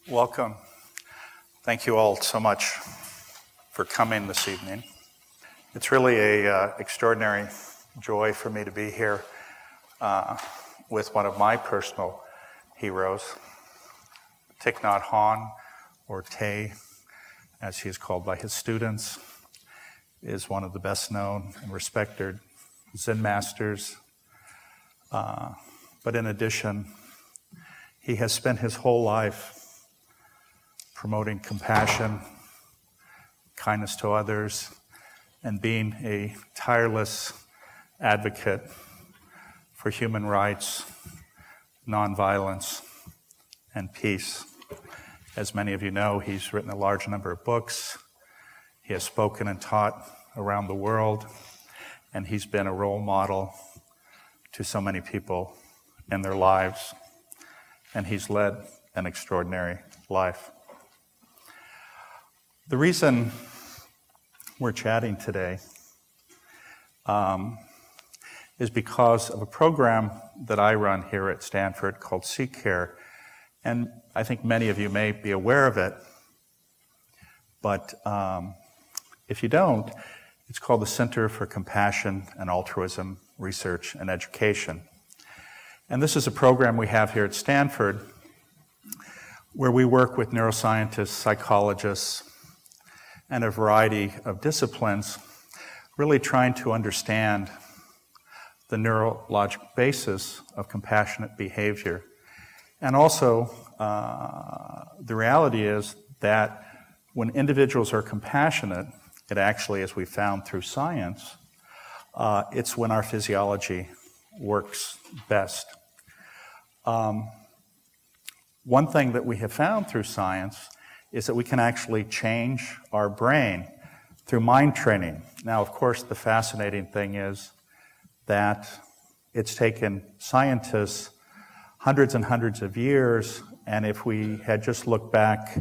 Welcome. Thank you all so much for coming this evening. It's really an extraordinary joy for me to be here with one of my personal heroes, Thich Nhat Hanh, or Tay, as he is called by his students, is one of the best known and respected Zen masters. But in addition, he has spent his whole life promoting compassion, kindness to others, and being a tireless advocate for human rights, nonviolence, and peace. As many of you know, he's written a large number of books. He has spoken and taught around the world, and he's been a role model to so many people in their lives, and he's led an extraordinary life. The reason we're chatting today is because of a program that I run here at Stanford called Seek Care. And I think many of you may be aware of it, but if you don't, it's called the Center for Compassion and Altruism Research and Education. And this is a program we have here at Stanford where we work with neuroscientists, psychologists, and a variety of disciplines, really trying to understand the neurologic basis of compassionate behavior. And also, the reality is that when individuals are compassionate, it actually, as we found through science, it's when our physiology works best. One thing that we have found through science is that we can actually change our brain through mind training. Now, of course, the fascinating thing is that it's taken scientists hundreds and hundreds of years, and if we had just looked back,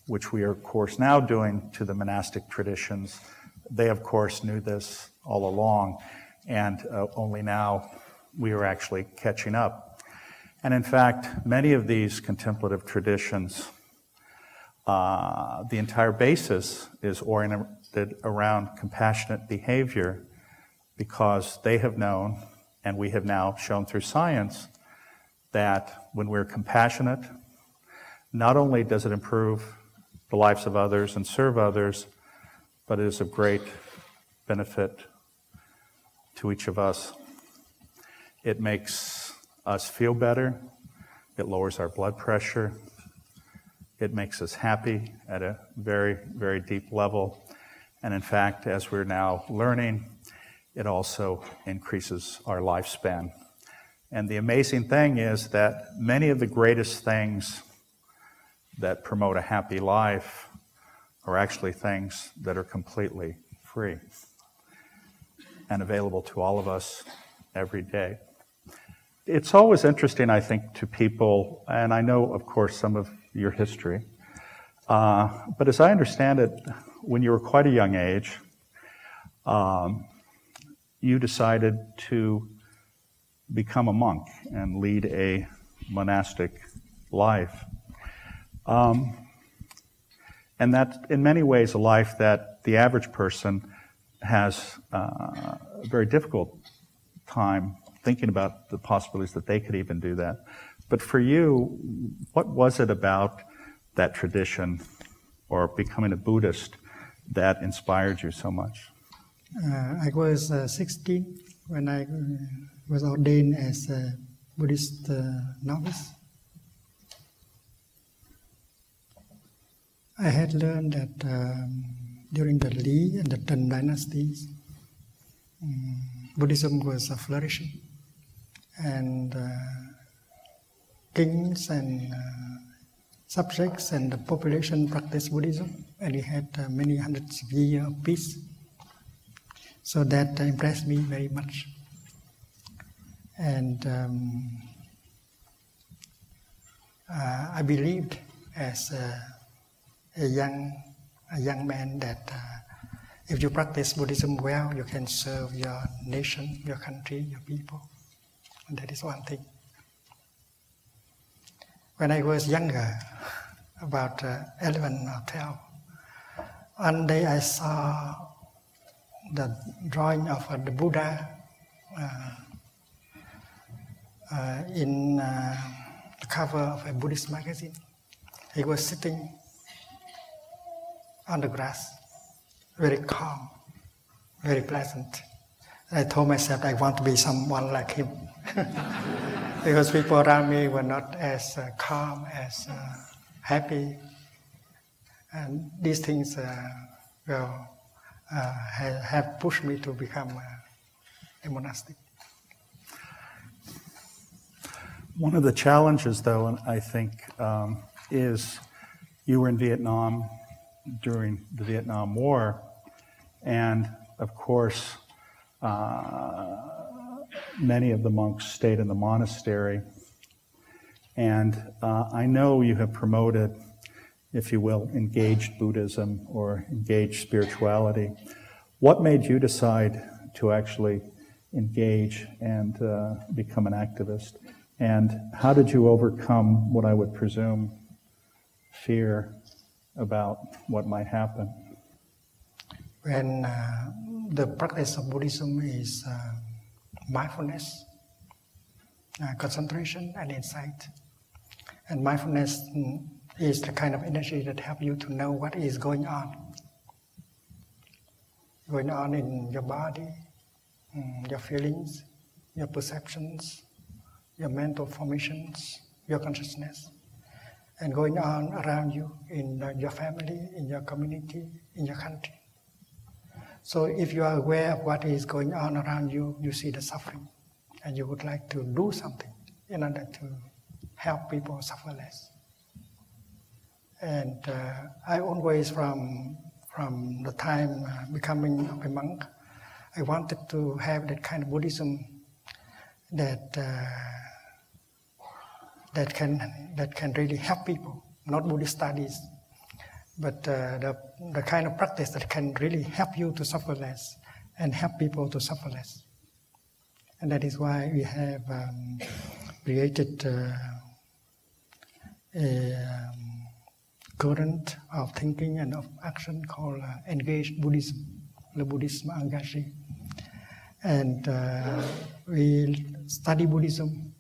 which we are, of course, now doing to the monastic traditions, they, of course, knew this all along, and only now we are actually catching up. And in fact, many of these contemplative traditions, the entire basis is oriented around compassionate behavior because they have known, and we have now shown through science, that when we're compassionate, not only does it improve the lives of others and serve others, but it is of great benefit to each of us. It makes us feel better. It lowers our blood pressure. It makes us happy at a very, very deep level. And in fact, as we're now learning, it also increases our lifespan. And the amazing thing is that many of the greatest things that promote a happy life are actually things that are completely free and available to all of us every day. It's always interesting, I think, to people, and I know, of course, some of your history, but as I understand it, when you were quite a young age, you decided to become a monk and lead a monastic life. And that's, in many ways, a life that the average person has a very difficult time thinking about the possibilities that they could even do that. But for you, what was it about that tradition or becoming a Buddhist that inspired you so much? I was 16 when I was ordained as a Buddhist novice. I had learned that during the Li and the Tang dynasties, Buddhism was flourishing, and kings and subjects and the population practiced Buddhism, and we had many hundreds of years of peace. So that impressed me very much. And I believed as a young man that if you practice Buddhism well, you can serve your nation, your country, your people. And that is one thing. When I was younger, about 11 or 12. One day I saw the drawing of the Buddha in the cover of a Buddhist magazine. He was sitting on the grass, very calm, very pleasant. I told myself I want to be someone like him. Because people around me were not as calm, as happy. And these things have pushed me to become a monastic. One of the challenges, though, I think, is you were in Vietnam during the Vietnam War, and of course, many of the monks stayed in the monastery. And I know you have promoted, if you will, engaged Buddhism or engaged spirituality. What made you decide to actually engage and become an activist? And how did you overcome what I would presume fear about what might happen? When the practice of Buddhism is mindfulness, concentration, and insight. And mindfulness is the kind of energy that helps you to know what is going on in your body, your feelings, your perceptions, your mental formations, your consciousness, and going on around you in your family, in your community, in your country. So if you are aware of what is going on around you, you see the suffering, and you would like to do something in order to help people suffer less. And I always, from the time becoming a monk, I wanted to have that kind of Buddhism that can really help people, not Buddhist studies, but the kind of practice that can really help you to suffer less and help people to suffer less. And that is why we have created a current of thinking and of action called engaged Buddhism, le Bouddhisme engagé. And we study Buddhism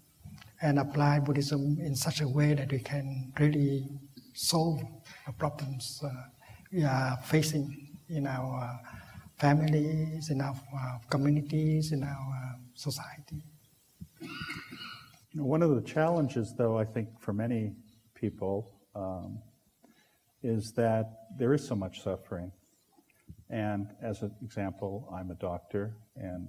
and apply Buddhism in such a way that we can really solve the problems we are facing in our families, in our communities, in our society. One of the challenges, though, I think for many people, is that there is so much suffering. And as an example, I'm a doctor, and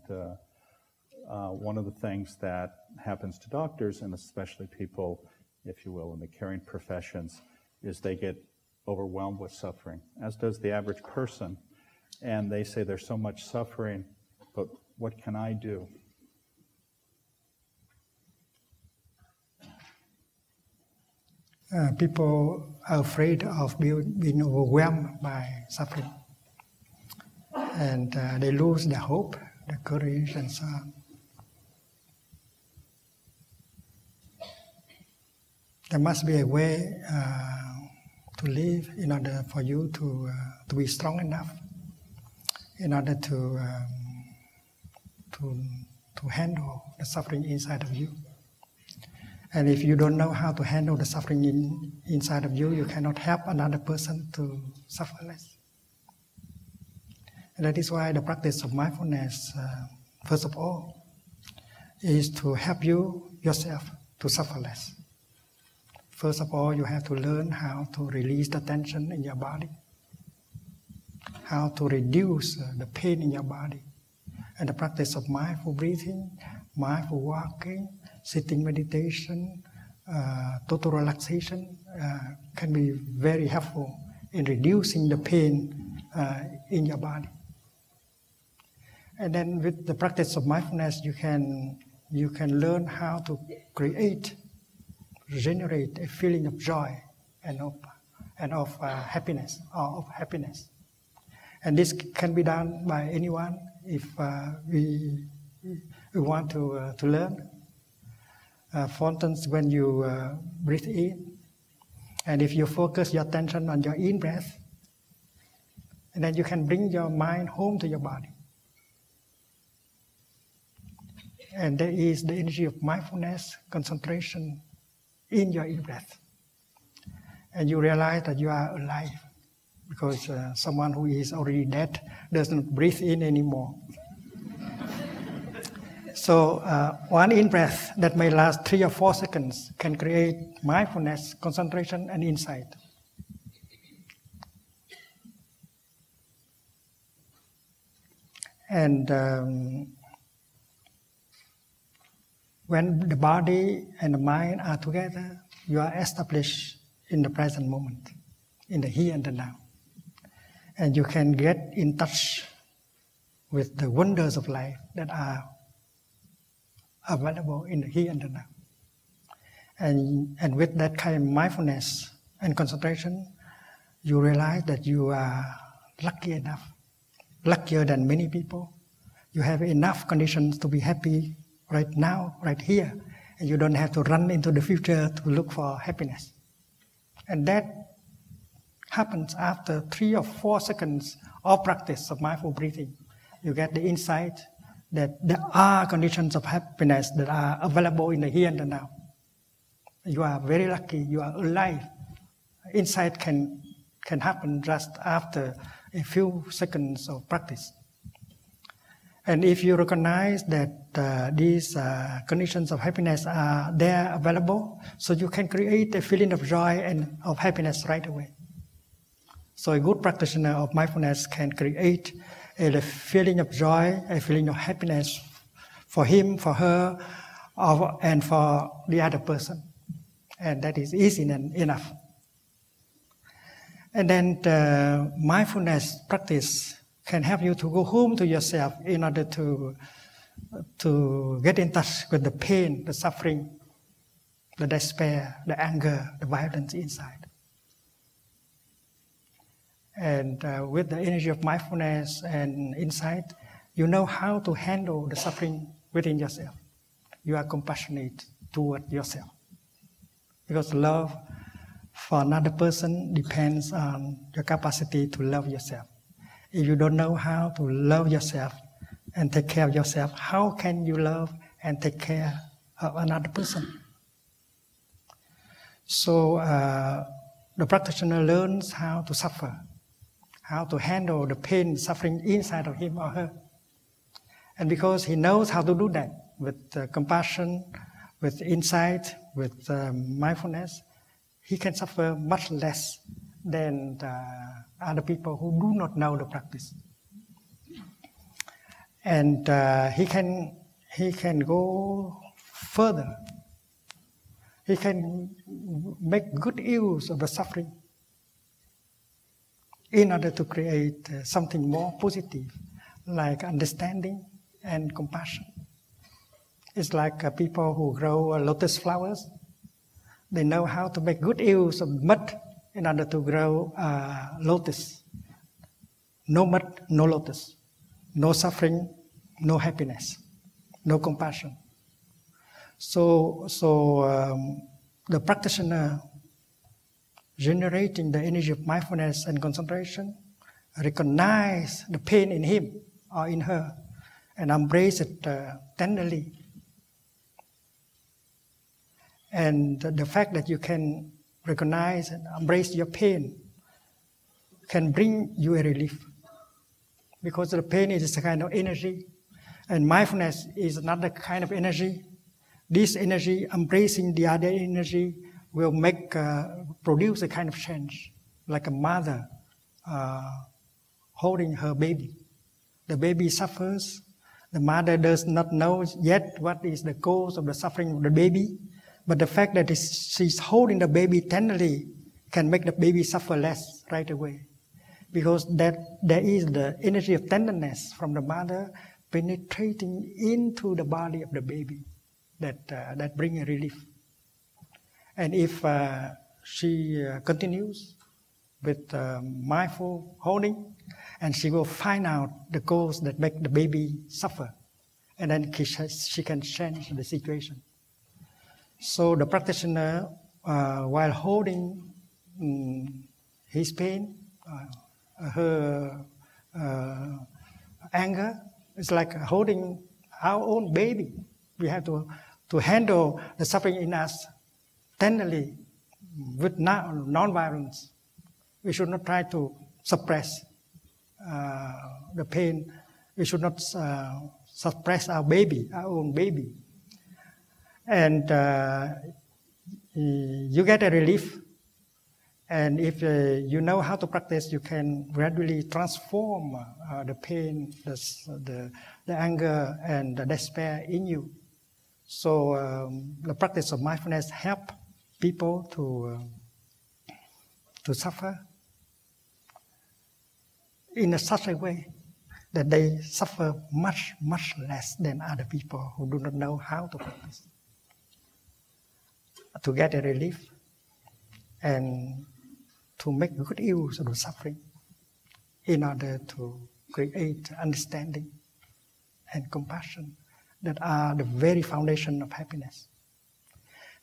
one of the things that happens to doctors, and especially people, if you will, in the caring professions, is they get overwhelmed with suffering, as does the average person. And they say there's so much suffering, but what can I do? People are afraid of being overwhelmed by suffering. And they lose their hope, their courage, and so on. There must be a way to live in order for you to be strong enough, in order to handle the suffering inside of you. And if you don't know how to handle the suffering inside of you, you cannot help another person to suffer less. And that is why the practice of mindfulness, first of all, is to help you yourself to suffer less. First of all, you have to learn how to release the tension in your body, how to reduce the pain in your body. And the practice of mindful breathing, mindful walking, sitting meditation, total relaxation can be very helpful in reducing the pain in your body. And then with the practice of mindfulness, you can learn how to generate a feeling of joy and of happiness, or of happiness. And this can be done by anyone if we want to learn. For instance, when you breathe in, And if you focus your attention on your in-breath, and then you can bring your mind home to your body. And there is the energy of mindfulness, concentration in your in-breath. And you realize that you are alive, because someone who is already dead doesn't breathe in anymore. So one in-breath that may last 3 or 4 seconds can create mindfulness, concentration, and insight. And when the body and the mind are together, you are established in the present moment, in the here and the now. And you can get in touch with the wonders of life that are available in the here and the now. And with that kind of mindfulness and concentration, you realize that you are lucky enough, luckier than many people. You have enough conditions to be happy right now, right here, and you don't have to run into the future to look for happiness. And that happens after 3 or 4 seconds of practice of mindful breathing. You get the insight that there are conditions of happiness that are available in the here and the now. You are very lucky, you are alive. Insight can happen just after a few seconds of practice. And if you recognize that these conditions of happiness are there available, so you can create a feeling of joy and of happiness right away. So a good practitioner of mindfulness can create a feeling of joy, a feeling of happiness for him, for her, and for the other person. And that is easy enough. And then the mindfulness practice can help you to go home to yourself in order to get in touch with the pain, the suffering, the despair, the anger, the violence inside. And with the energy of mindfulness and insight, you know how to handle the suffering within yourself. You are compassionate toward yourself. Because love for another person depends on your capacity to love yourself. If you don't know how to love yourself and take care of yourself, how can you love and take care of another person? So the practitioner learns how to suffer, how to handle the pain, suffering inside of him or her. And because he knows how to do that with compassion, with insight, with mindfulness, he can suffer much less than other people who do not know the practice. And he can go further. He can make good use of the suffering in order to create something more positive, like understanding and compassion. It's like people who grow lotus flowers. They know how to make good use of mud in order to grow lotus. No mud, no lotus. No suffering, no happiness. No compassion. So the practitioner generating the energy of mindfulness and concentration recognize the pain in him or in her and embrace it tenderly. And the fact that you can recognize and embrace your pain can bring you a relief. Because the pain is a kind of energy, and mindfulness is another kind of energy. This energy, embracing the other energy, will produce a kind of change, like a mother holding her baby. The baby suffers. The mother does not know yet what is the cause of the suffering of the baby. But the fact that she's holding the baby tenderly can make the baby suffer less right away. Because there is the energy of tenderness from the mother penetrating into the body of the baby that brings a relief. And if she continues with mindful holding, and she will find out the cause that make the baby suffer. And then she can change the situation. So the practitioner, while holding his pain, her anger. It's like holding our own baby. We have to handle the suffering in us tenderly, with non-violence. We should not try to suppress the pain. We should not suppress our baby, our own baby. And you get a relief. And if you know how to practice, you can gradually transform the pain, the anger, and the despair in you. So the practice of mindfulness helps people to suffer in such a way that they suffer much, much less than other people who do not know how to practice. To get a relief and to make good use of the suffering in order to create understanding and compassion that are the very foundation of happiness.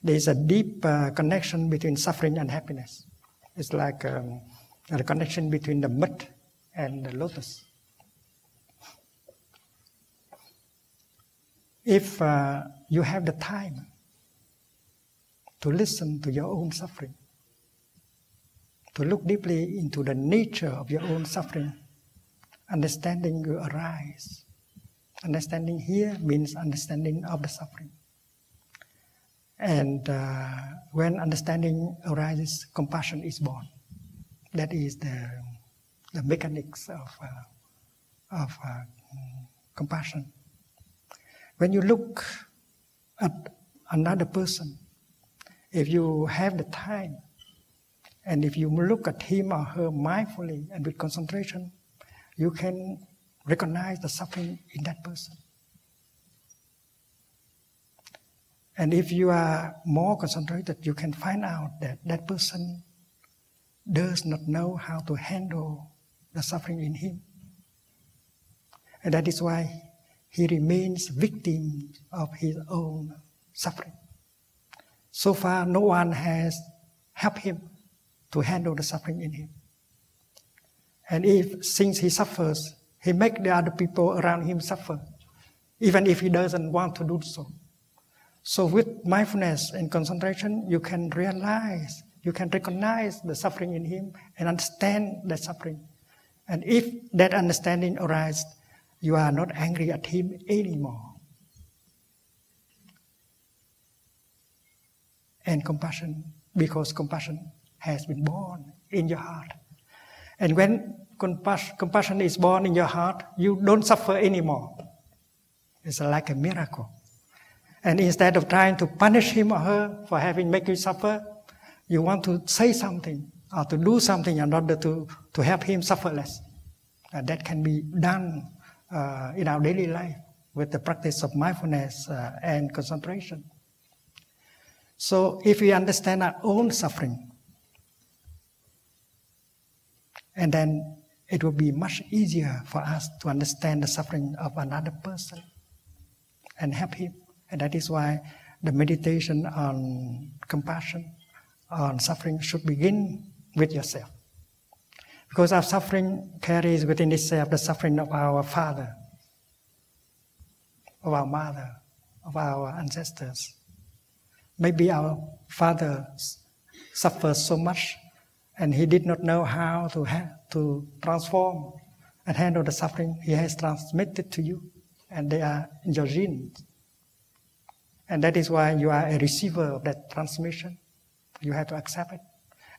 There is a deep connection between suffering and happiness. It's like the connection between the mud and the lotus. If you have the time to listen to your own suffering, to look deeply into the nature of your own suffering, understanding will arise. Understanding here means understanding of the suffering. And when understanding arises, compassion is born. That is the mechanics of compassion. When you look at another person, if you have the time, and if you look at him or her mindfully and with concentration, you can recognize the suffering in that person. And if you are more concentrated, you can find out that that person does not know how to handle the suffering in him. And that is why he remains victim of his own suffering. So far, no one has helped him to handle the suffering in him. And since he suffers, he makes the other people around him suffer, even if he doesn't want to do so. So with mindfulness and concentration, you can realize, you can recognize the suffering in him and understand that suffering. And if that understanding arises, you are not angry at him anymore. And compassion, because compassion has been born in your heart. And when compassion is born in your heart, you don't suffer anymore. It's like a miracle. And instead of trying to punish him or her for having made you suffer, you want to say something or to do something in order to help him suffer less. That can be done in our daily life with the practice of mindfulness and concentration. So if we understand our own suffering, and then it will be much easier for us to understand the suffering of another person and help him. And that is why the meditation on compassion, on suffering, should begin with yourself. Because our suffering carries within itself the suffering of our father, of our mother, of our ancestors. Maybe our father suffered so much and he did not know how to transform and handle the suffering he has transmitted to you. And they are in your genes. And that is why you are a receiver of that transmission. You have to accept it.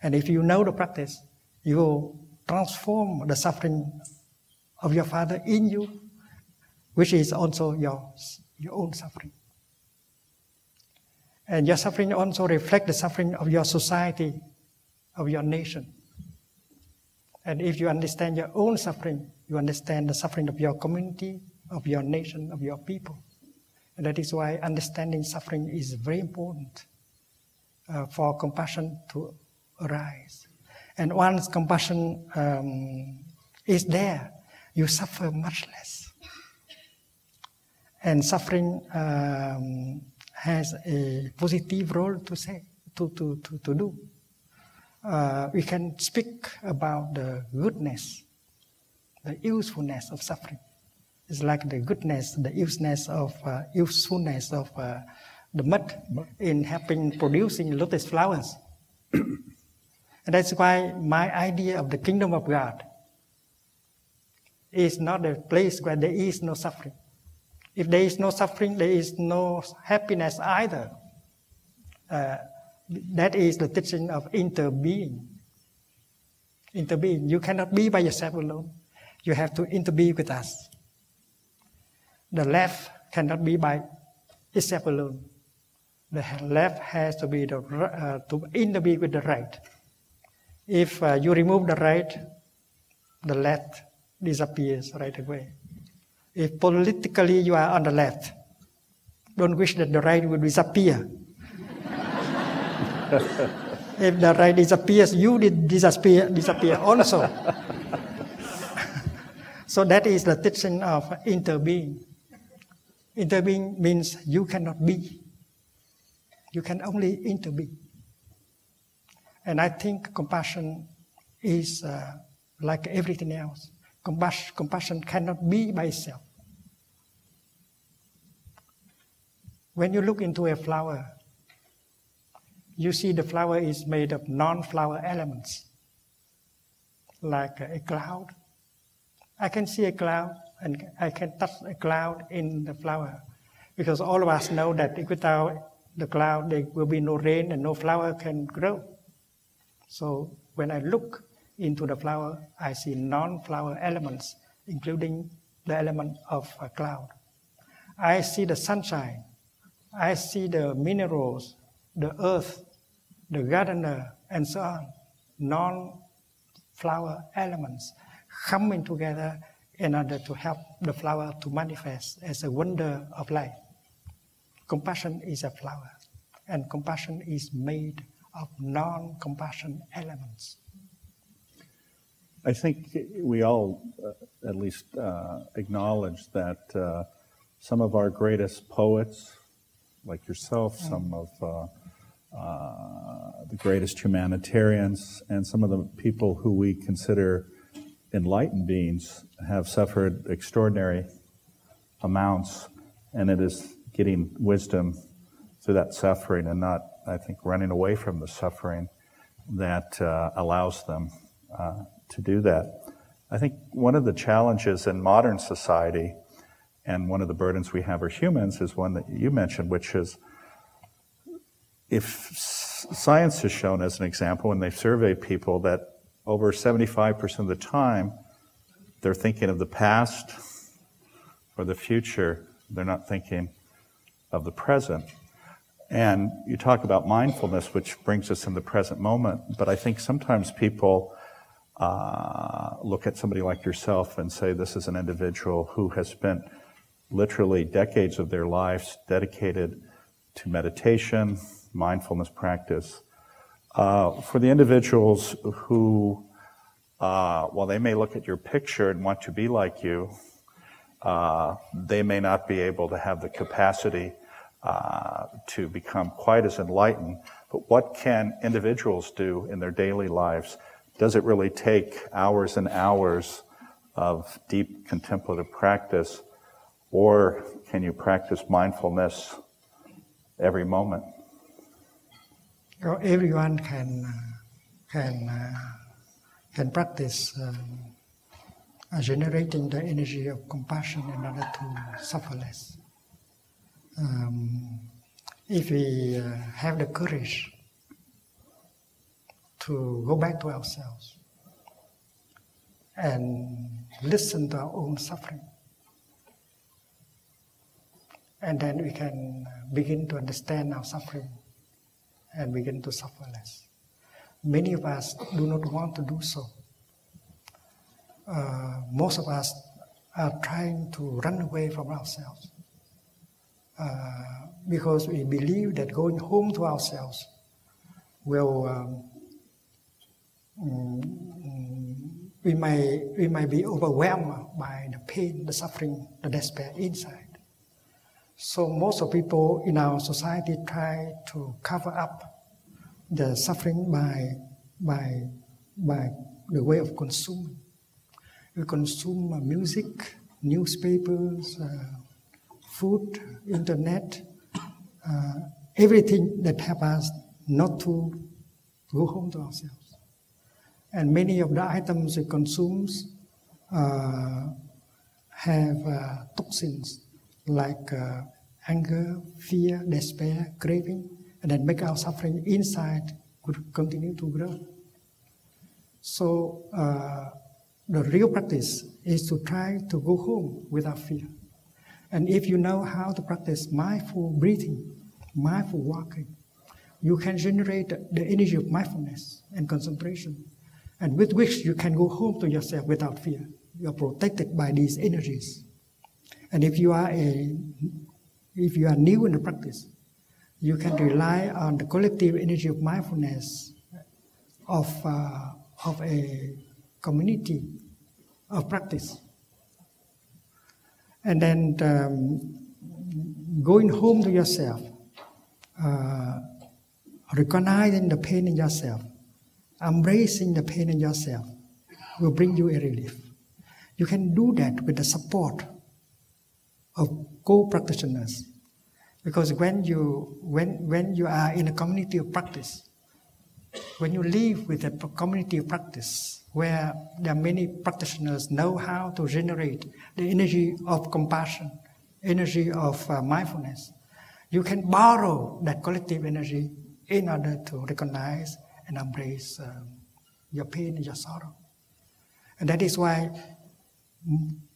And if you know the practice, you will transform the suffering of your father in you, which is also your own suffering. And your suffering also reflects the suffering of your society, of your nation. And if you understand your own suffering, you understand the suffering of your community, of your nation, of your people. And that is why understanding suffering is very important for compassion to arise. And once compassion is there, you suffer much less. And suffering has a positive role to do. we can speak about the goodness, the usefulness of suffering. It's like the goodness, the usefulness of the mud in helping producing lotus flowers. And that's why my idea of the kingdom of God is not a place where there is no suffering. If there is no suffering, there is no happiness either. That is the teaching of interbeing. Interbeing. You cannot be by yourself alone. You have to interbe with us. The left cannot be by itself alone. The left has to be to interbe with the right. If you remove the right, the left disappears right away. If politically you are on the left, don't wish that the right will disappear. If the right disappears, you disappear also. So that is the teaching of interbeing. Interbeing means you cannot be. You can only interbe. And I think compassion is like everything else. Compassion cannot be by itself. When you look into a flower, you see the flower is made of non-flower elements, like a cloud. I can see a cloud and I can touch a cloud in the flower, because all of us know that without the cloud there will be no rain and no flower can grow. So when I look into the flower, I see non-flower elements, including the element of a cloud. I see the sunshine. I see the minerals, the earth, the gardener, and so on. Non-flower elements coming together in order to help the flower to manifest as a wonder of life. Compassion is a flower, and compassion is made of non-compassion elements. I think we all at least acknowledge that some of our greatest poets, like yourself, some of the greatest humanitarians, and some of the people who we consider enlightened beings have suffered extraordinary amounts, and it is getting wisdom through that suffering and not, I think, running away from the suffering that allows them to do that. I think one of the challenges in modern society, and one of the burdens we have as humans, is one that you mentioned, which is, if science has shown as an example, when they survey people, that over 75% of the time they're thinking of the past or the future, they're not thinking of the present. And you talk about mindfulness, which brings us in the present moment, but I think sometimes people look at somebody like yourself and say, this is an individual who has spent literally decades of their lives dedicated to meditation, mindfulness practice. For the individuals who, while they may look at your picture and want to be like you, they may not be able to have the capacity to become quite as enlightened. But what can individuals do in their daily lives? Does it really take hours and hours of deep contemplative practice, or can you practice mindfulness every moment? Everyone can practice generating the energy of compassion in order to suffer less. If we have the courage to go back to ourselves and listen to our own suffering, and then we can begin to understand our suffering and begin to suffer less. Many of us do not want to do so. Most of us are trying to run away from ourselves because we believe that going home to ourselves will we may be overwhelmed by the pain, the suffering, the despair inside. So most of people in our society try to cover up the suffering by by the way of consuming. We consume music, newspapers, food, internet, everything that helps us not to go home to ourselves. And many of the items we consume have toxins like anger, fear, despair, craving, and that make our suffering inside could continue to grow. So the real practice is to try to go home without fear. And if you know how to practice mindful breathing, mindful walking, you can generate the energy of mindfulness and concentration, and with which you can go home to yourself without fear. You are protected by these energies. And if you are new in the practice, you can rely on the collective energy of mindfulness of a community of practice. And then going home to yourself, recognizing the pain in yourself, embracing the pain in yourself will bring you a relief. You can do that with the support of co-practitioners. Because when you are in a community of practice, when you live with a community of practice where there are many practitioners know how to generate the energy of compassion, energy of mindfulness, you can borrow that collective energy in order to recognize and embrace your pain and your sorrow. And that is why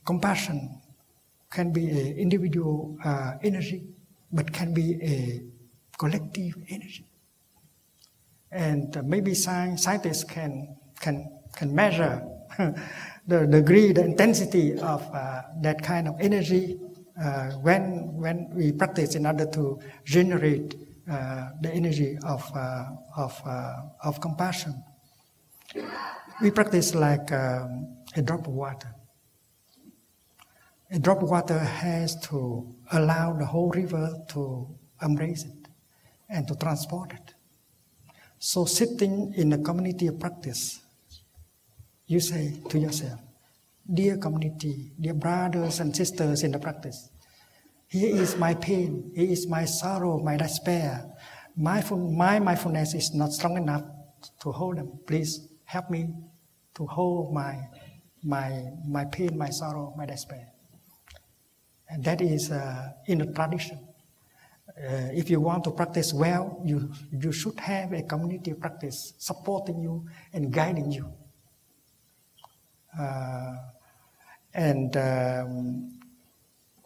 compassion can be an individual energy, but can be a collective energy. And maybe scientists can measure the degree, the intensity of that kind of energy when we practice in order to generate the energy of compassion. We practice like a drop of water. A drop of water has to allow the whole river to embrace it and to transport it. So sitting in a community of practice, you say to yourself, dear community, dear brothers and sisters in the practice, here is my pain, here is my sorrow, my despair. My mindfulness is not strong enough to hold them. Please help me to hold my pain, my sorrow, my despair. And that is in the tradition. If you want to practice well, you should have a community of practice supporting you and guiding you.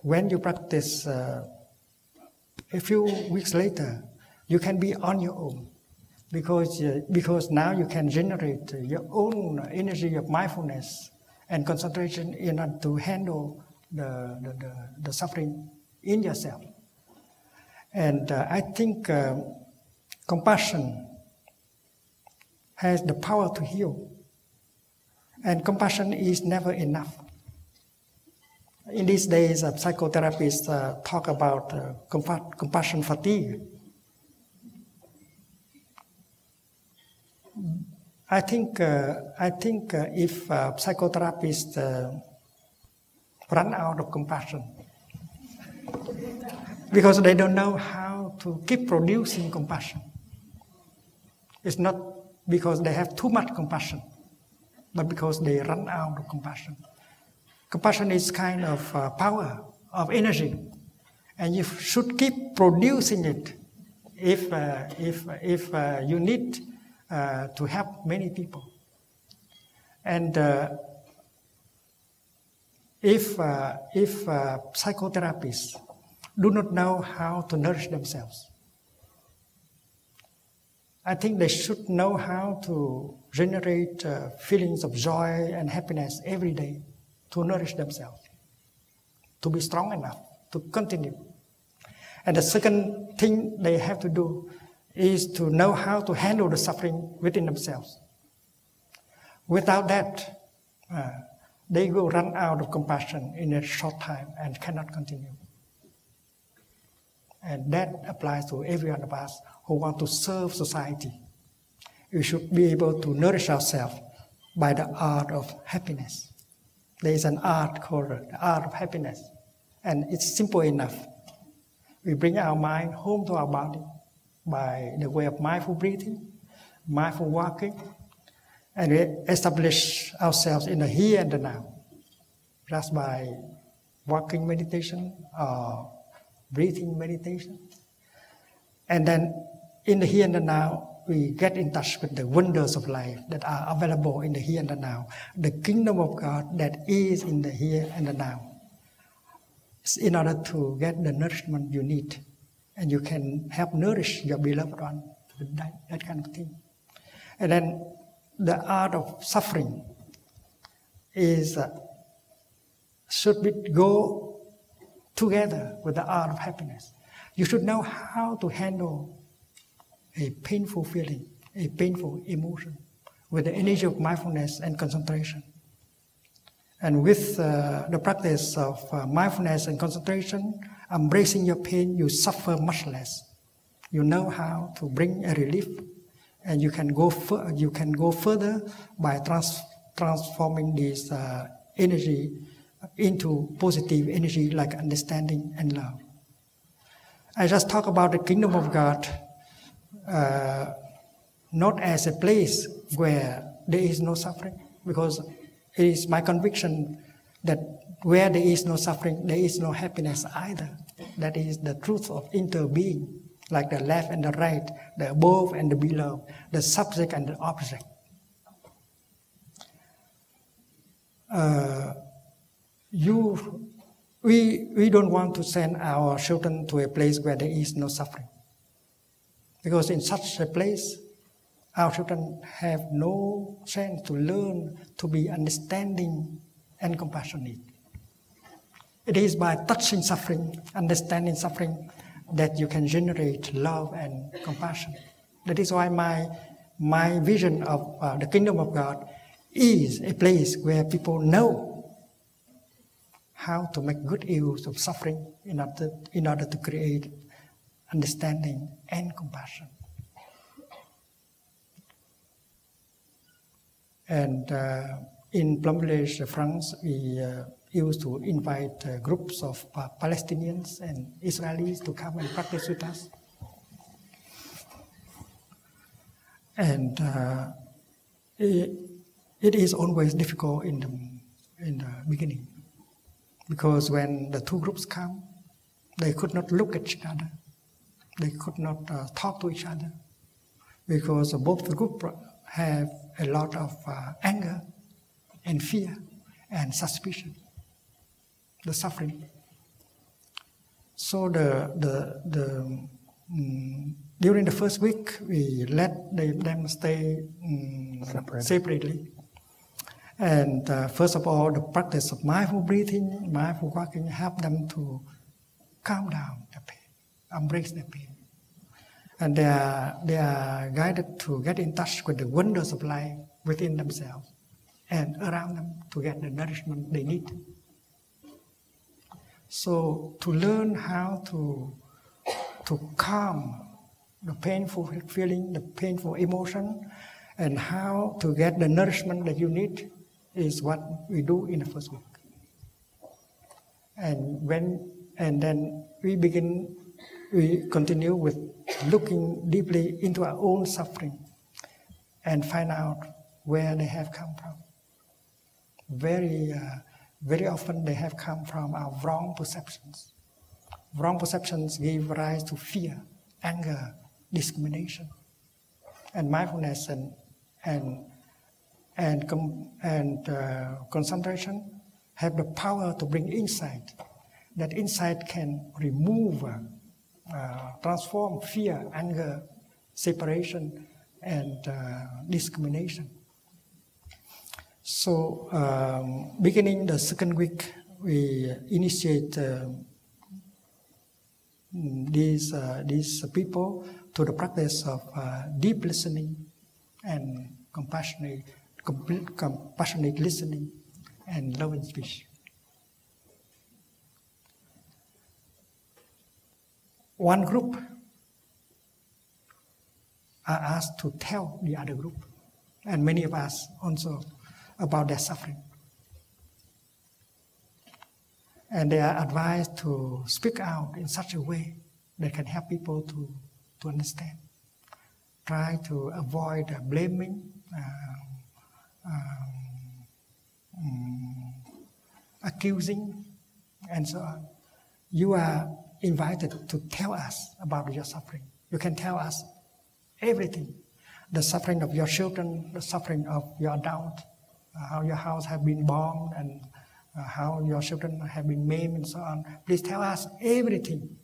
When you practice, a few weeks later, you can be on your own, because now you can generate your own energy of mindfulness and concentration in order to handle the suffering in yourself. And I think compassion has the power to heal. And compassion is never enough. In these days, psychotherapists talk about compassion fatigue. I think if psychotherapists run out of compassion, because they don't know how to keep producing compassion. It's not because they have too much compassion, but because they run out of compassion. Compassion is kind of power, of energy, and you should keep producing it if you need to help many people. And if psychotherapists do not know how to nourish themselves, I think they should know how to generate feelings of joy and happiness every day to nourish themselves, to be strong enough to continue. And the second thing they have to do is to know how to handle the suffering within themselves. Without that, they will run out of compassion in a short time and cannot continue. And that applies to every one of us who want to serve society. we should be able to nourish ourselves by the art of happiness. There is an art called the art of happiness, and it's simple enough. We bring our mind home to our body by the way of mindful breathing, mindful walking, and we establish ourselves in the here and the now, just by walking meditation or breathing meditation. And then in the here and the now, we get in touch with the wonders of life that are available in the here and the now, the kingdom of God that is in the here and the now, in order to get the nourishment you need. And you can help nourish your beloved one with that kind of thing. And then the art of suffering is should be go together with the art of happiness. You should know how to handle a painful feeling, a painful emotion, with the energy of mindfulness and concentration. And with the practice of mindfulness and concentration, embracing your pain, you suffer much less. You know how to bring a relief, and you can go further by transforming this energy into positive energy like understanding and love. I just talk about the kingdom of God not as a place where there is no suffering, because it is my conviction that where there is no suffering, there is no happiness either. That is the truth of interbeing, like the left and the right, the above and the below, the subject and the object. We don't want to send our children to a place where there is no suffering, because in such a place, our children have no chance to learn to be understanding and compassionate. It is by touching suffering, understanding suffering, that you can generate love and compassion. That is why my vision of the kingdom of God is a place where people know how to make good use of suffering in order to create understanding and compassion. And in Plum Village, France, we used to invite groups of Palestinians and Israelis to come and practice with us. And it is always difficult in the beginning, because when the two groups come, they could not look at each other. They could not talk to each other, because both the groups have a lot of anger and fear and suspicion, the suffering. So during the first week, we let them stay separately. And first of all, the practice of mindful breathing, mindful walking, help them to calm down the pain, embrace the pain. And they are guided to get in touch with the wonders of life within themselves and around them to get the nourishment they need. So to learn how to calm the painful feeling, the painful emotion, and how to get the nourishment that you need is what we do in the first week. And then we continue with looking deeply into our own suffering and find out where they have come from. Very often they have come from our wrong perceptions. Wrong perceptions give rise to fear, anger, discrimination. And mindfulness and concentration have the power to bring insight. That insight can remove, transform fear, anger, separation, and discrimination. So, beginning the second week, we initiate these people to the practice of deep listening and compassionate listening and loving speech. One group are asked to tell the other group, and many of us also, about their suffering. And they are advised to speak out in such a way that can help people to understand. Try to avoid blaming, accusing, and so on. You are invited to tell us about your suffering. You can tell us everything. The suffering of your children, the suffering of your adult, how your house has been bombed, and how your children have been maimed, and so on. Please tell us everything.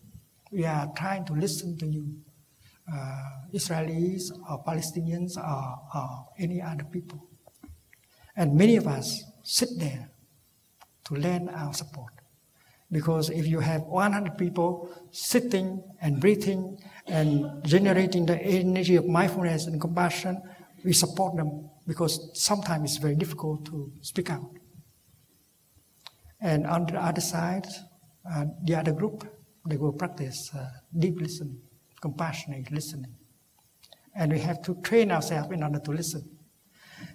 We are trying to listen to you. Israelis or Palestinians or any other people. And many of us sit there to lend our support. Because if you have 100 people sitting and breathing and generating the energy of mindfulness and compassion, we support them because sometimes it's very difficult to speak out. And on the other side, the other group, they will practice deep listening, compassionate listening. And we have to train ourselves in order to listen.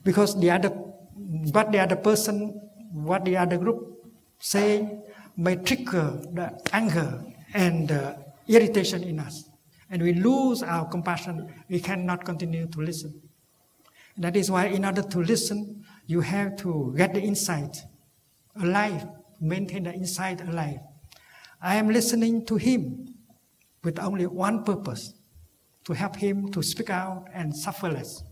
Because what the other person, what the other group saying may trigger the anger and the irritation in us. And we lose our compassion, we cannot continue to listen. And that is why in order to listen, you have to get the insight alive, maintain the insight alive. I am listening to him with only one purpose, to help him to speak out and suffer less.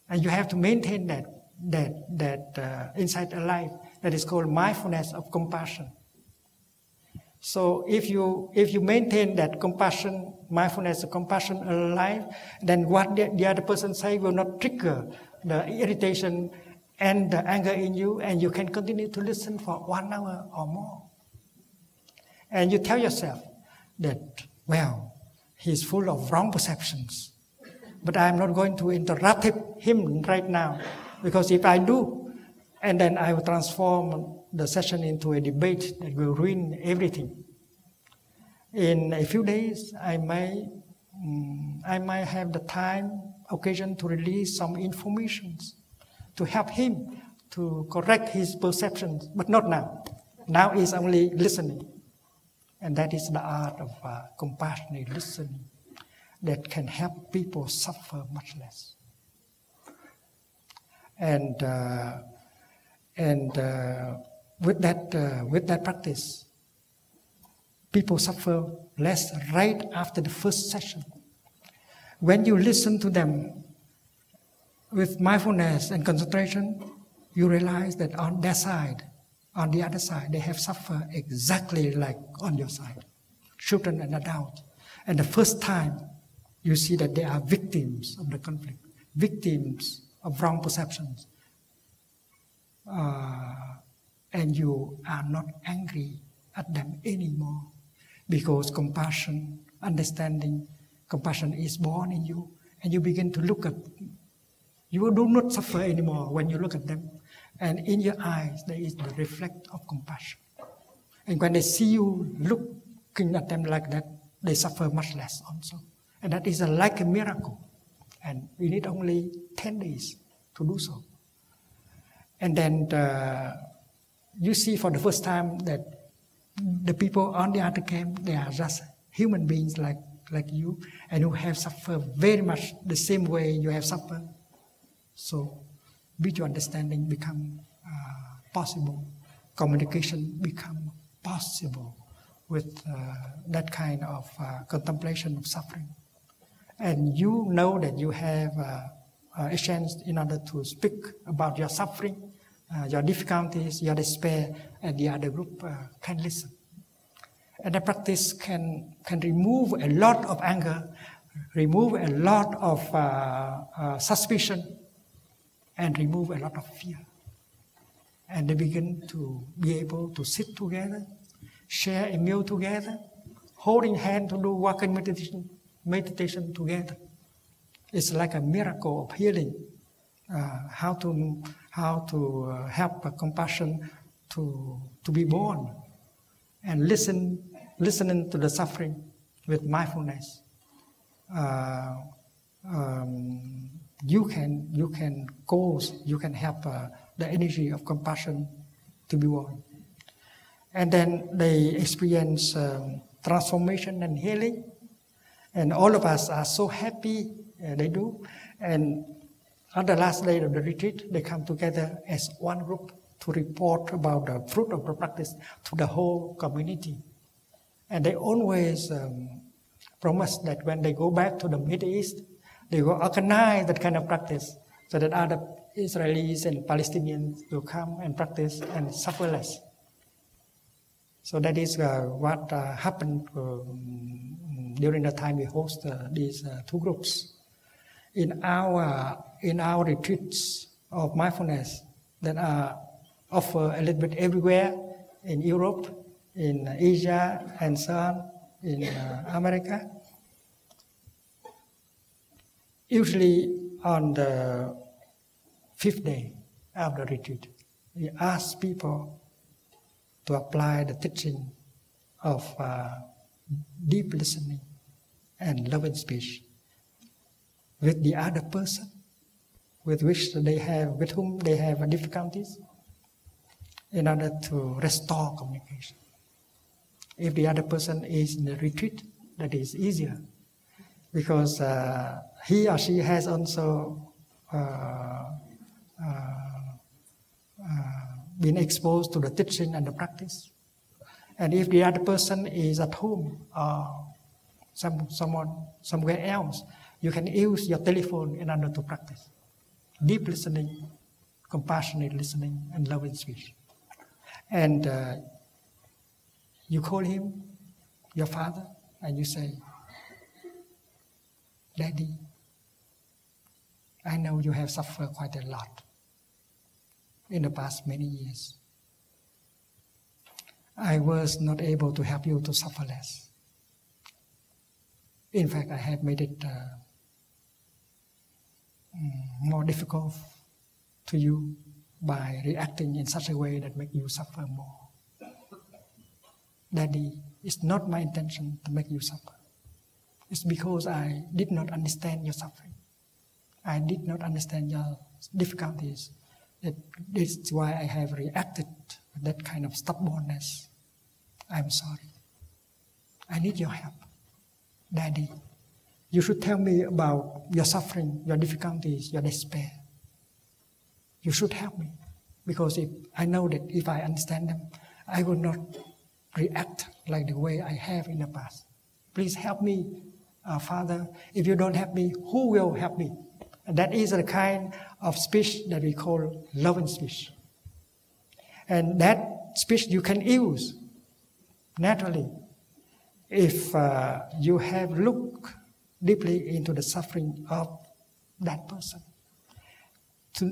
And you have to maintain that insight alive. That is called mindfulness of compassion. So if you maintain that compassion, mindfulness of compassion alive, then what the other person say will not trigger the irritation and the anger in you, and you can continue to listen for 1 hour or more. And you tell yourself that, well, he's full of wrong perceptions, but I'm not going to interrupt him right now, because if I do, and then I will transform the session into a debate that will ruin everything. In a few days, I might have the occasion to release some information to help him to correct his perceptions, but not now. Now is only listening. And that is the art of compassionate listening that can help people suffer much less. And with that practice, people suffer less right after the first session. When you listen to them with mindfulness and concentration, you realize that on their side, on the other side, they have suffered exactly like on your side, children and adults. And the first time, you see that they are victims of the conflict, victims of wrong perceptions. And you are not angry at them anymore, because compassion, understanding, compassion is born in you, and you begin to look at, you do not suffer anymore when you look at them, and in your eyes there is the reflect of compassion. And when they see you looking at them like that, they suffer much less also. And that is like a miracle, and we need only 10 days to do so. And then you see for the first time that the people on the other camp, they are just human beings like you, and who have suffered very much the same way you have suffered. So mutual understanding become possible. Communication become possible with that kind of contemplation of suffering. And you know that you have a chance in order to speak about your suffering, your difficulties, your despair, and the other group can listen. And the practice can remove a lot of anger, remove a lot of suspicion, and remove a lot of fear. And they begin to be able to sit together, share a meal together, holding hands to do walking meditation together. It's like a miracle of healing. How to help compassion to be born, and listening to the suffering with mindfulness. you can help the energy of compassion to be born. And then they experience transformation and healing. And all of us are so happy they do. And on the last day of the retreat, they come together as one group to report about the fruit of the practice to the whole community. And they always promise that when they go back to the Middle East, they will organize that kind of practice so that other Israelis and Palestinians will come and practice and suffer less. So that is what happened during the time we host these two groups. In our retreats of mindfulness that are offered a little bit everywhere in Europe, in Asia, and so on, in America. Usually on the 5th day of the retreat, we ask people to apply the teaching of deep listening and love and speech with the other person with whom they have difficulties, in order to restore communication. If the other person is in the retreat, that is easier, because he or she has also been exposed to the teaching and the practice. And if the other person is at home or somewhere else, you can use your telephone in order to practice deep listening, compassionate listening, and love and speech. And you call him your father, and you say, "Daddy, I know you have suffered quite a lot in the past many years. I was not able to help you to suffer less. In fact, I have made it more difficult to you by reacting in such a way that makes you suffer more. Daddy, it's not my intention to make you suffer. It's because I did not understand your suffering. I did not understand your difficulties. This is why I have reacted with that kind of stubbornness. I'm sorry. I need your help. Daddy, you should tell me about your suffering, your difficulties, your despair. You should help me, because I know that if I understand them, I will not react like the way I have in the past. Please help me, Father. If you don't help me, who will help me?" And that is the kind of speech that we call love and speech. And that speech you can use naturally if you have looked deeply into the suffering of that person.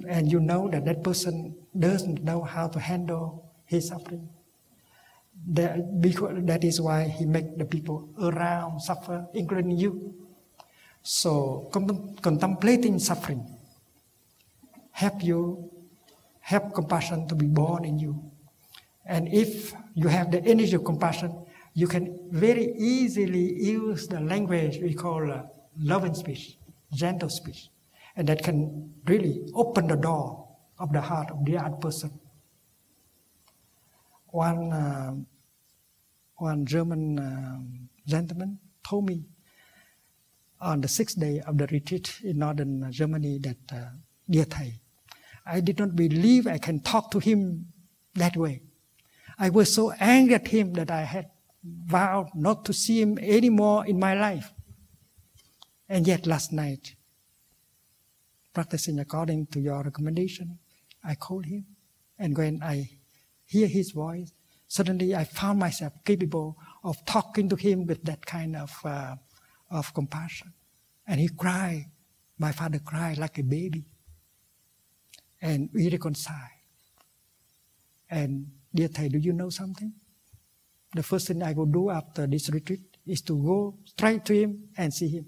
And you know that that person doesn't know how to handle his suffering. That is why he makes the people around suffer, including you. So contemplating suffering help compassion to be born in you. And if you have the energy of compassion, you can very easily use the language we call love and speech, gentle speech. And that can really open the door of the heart of the other person. One German gentleman told me on the 6th day of the retreat in northern Germany that, "Dear Thầy, I did not believe I can talk to him that way. I was so angry at him that I had vowed not to see him anymore in my life. And yet last night, practicing according to your recommendation, I called him. And when I hear his voice, suddenly I found myself capable of talking to him with that kind of compassion. And he cried. My father cried like a baby. And we reconciled. And dear Thầy, do you know something? The first thing I will do after this retreat is to go straight to him and see him.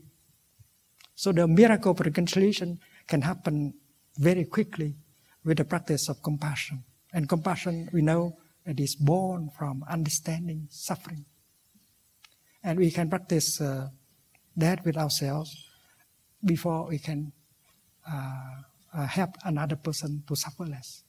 So the miracle of reconciliation can happen very quickly with the practice of compassion. And compassion, we know, that is born from understanding suffering. And we can practice that with ourselves before we can help another person to suffer less.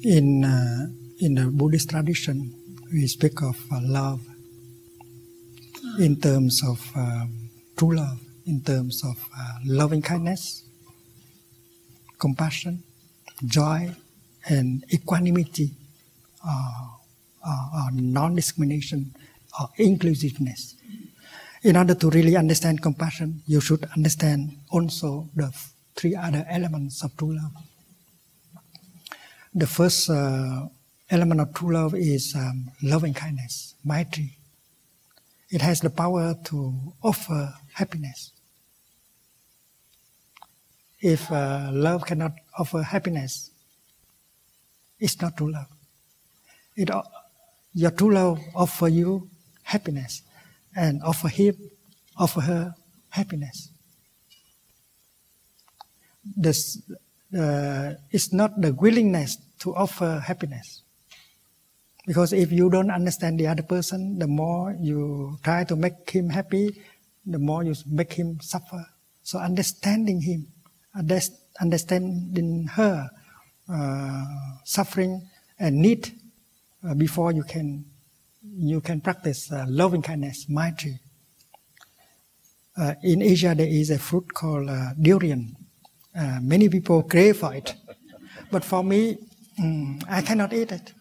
In the Buddhist tradition, we speak of love in terms of true love, in terms of loving kindness, compassion, joy, and equanimity, or non-discrimination, or inclusiveness. In order to really understand compassion, you should understand also the three other elements of true love. The first element of true love is loving kindness, maitri. It has the power to offer happiness. If love cannot offer happiness, it's not true love. Your true love offer you happiness and offer her happiness. It's not the willingness to offer happiness. Because if you don't understand the other person, the more you try to make him happy, the more you make him suffer. So understanding him, understanding her suffering and need before you can practice loving kindness, maitri. In Asia, there is a fruit called durian. Many people crave for it, but for me, I cannot eat it.